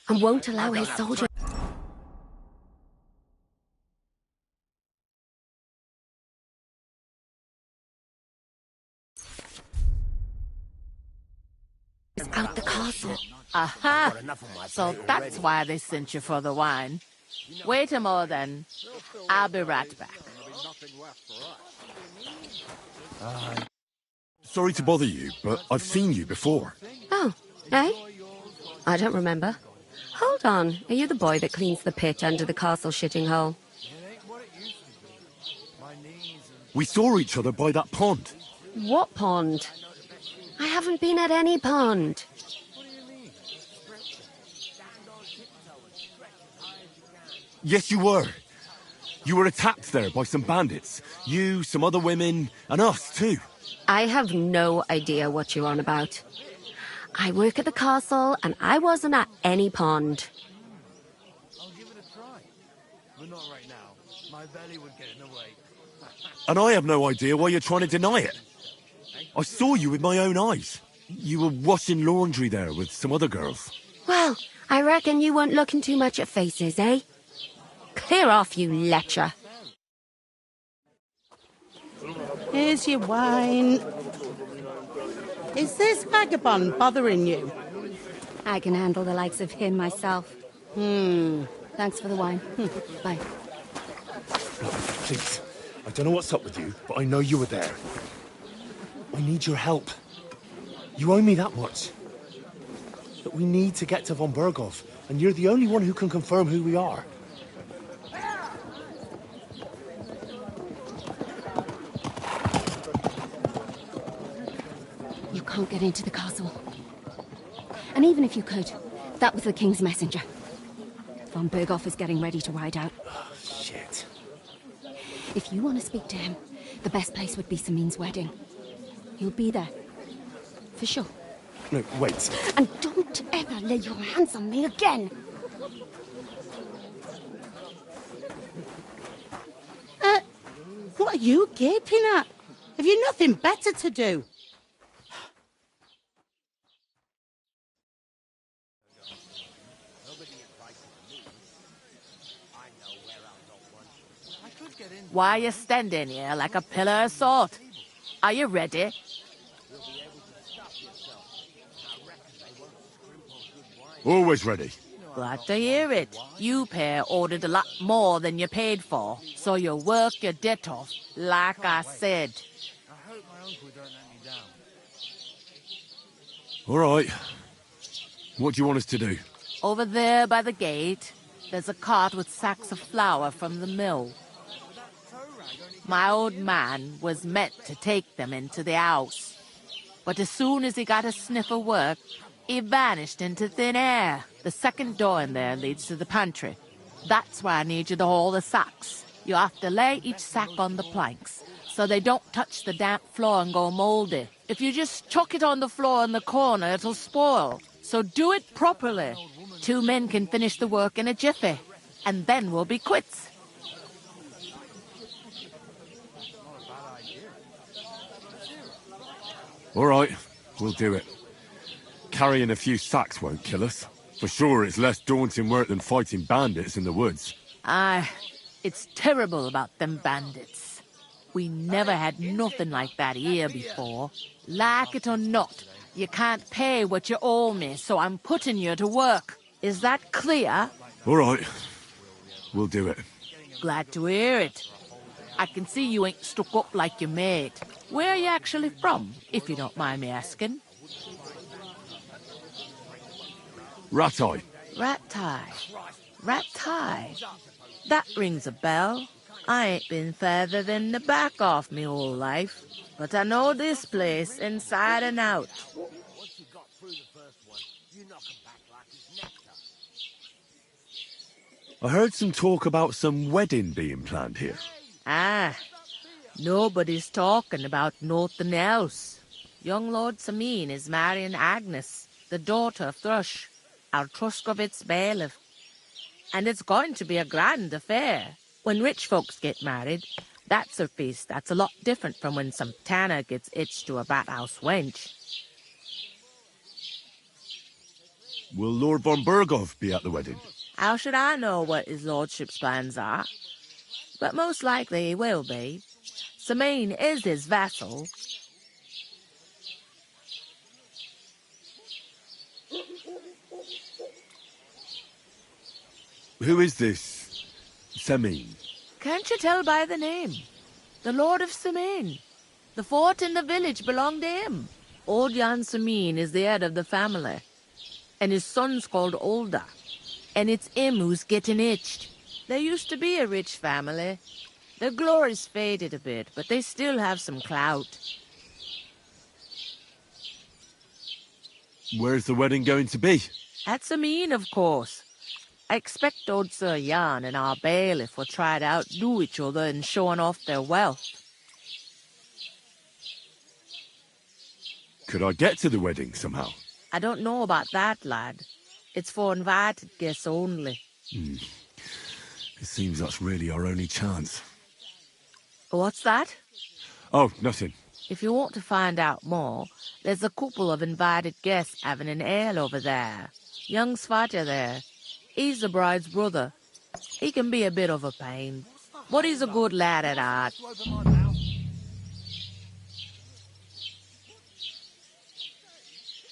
and won't allow his soldiers. Out the castle. Aha! So that's why they sent you for the wine. Wait a moment then. I'll be right back. Sorry to bother you, but I've seen you before. Oh, eh? I don't remember. Hold on. Are you the boy that cleans the pit under the castle shitting hole? We saw each other by that pond. What pond? I haven't been at any pond. Yes, you were. You were attacked there by some bandits. You, some other women, and us too. I have no idea what you're on about. I work at the castle, and I wasn't at any pond. I'll give it a try. But not right now. My belly would get in the way. And I have no idea why you're trying to deny it. I saw you with my own eyes. You were washing laundry there with some other girls. Well, I reckon you weren't looking too much at faces, eh? Clear off, you lecher. Here's your wine. Is this vagabond bothering you? I can handle the likes of him myself. Thanks for the wine. Bye. Look, please. I don't know what's up with you, but I know you were there. I need your help. You owe me that much. But we need to get to von Berghoff, and you're the only one who can confirm who we are. You can't get into the castle. And even if you could, that was the King's messenger. Von Berghoff is getting ready to ride out. Oh, shit. If you want to speak to him, the best place would be Samin's wedding. He'll be there. For sure. No, wait. And don't ever lay your hands on me again! What are you gaping at? Have you nothing better to do? Why are you standing here like a pillar of salt? Are you ready? Always ready. Glad to hear it. You pair ordered a lot more than you paid for, so you'll work your debt off, like I said. I hope my uncle don't let me down. All right. What do you want us to do? Over there by the gate, there's a cart with sacks of flour from the mill. My old man was meant to take them into the house. But as soon as he got a sniff of work, he vanished into thin air. The second door in there leads to the pantry. That's why I need you to haul the sacks. You have to lay each sack on the planks, so they don't touch the damp floor and go moldy. If you just chuck it on the floor in the corner, it'll spoil. So do it properly. 2 men can finish the work in a jiffy, and then we'll be quits. All right, we'll do it. Carrying a few sacks won't kill us. For sure, it's less daunting work than fighting bandits in the woods. Aye, it's terrible about them bandits. We never had nothing like that here before. Like it or not, you can't pay what you owe me, so I'm putting you to work. Is that clear? All right, we'll do it. Glad to hear it. I can see you ain't stuck up like your mate. Where are you actually from, if you don't mind me asking? Ratai. Ratai. That rings a bell. I ain't been further than the back off me whole life, but I know this place inside and out. I heard some talk about some wedding being planned here. Ah, nobody's talking about nothing else. Young Lord Sameen is marrying Agnes, the daughter of Thrush, our Truskovitz bailiff. And it's going to be a grand affair. When rich folks get married, that's a feast that's a lot different from when some tanner gets hitched to a bat-house wench. Will Lord von Berghoff be at the wedding? How should I know what his lordship's plans are? But most likely he will be. Sameen is his vassal. Who is this Sameen? Can't you tell by the name? The Lord of Sameen. The fort and the village belong to him. Old Jan Sameen is the head of the family, and his son's called Olda. And it's him who's getting itched. There used to be a rich family. Their glory's faded a bit, but they still have some clout. Where's the wedding going to be? At Sameen, of course. I expect old Sir Jan and our bailiff will try to outdo each other in showing off their wealth. Could I get to the wedding somehow? I don't know about that, lad. It's for invited guests only. It seems that's really our only chance. What's that? Oh, nothing. If you want to find out more, there's a couple of invited guests having an ale over there. Young Svatja there. He's the bride's brother. He can be a bit of a pain, but he's a good lad at heart.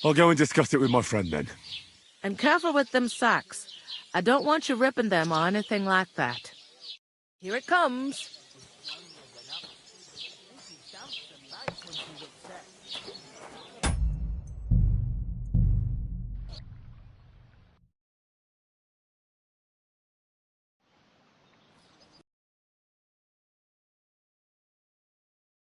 I'll go and discuss it with my friend then. And careful with them sacks. I don't want you ripping them or anything like that. Here it comes.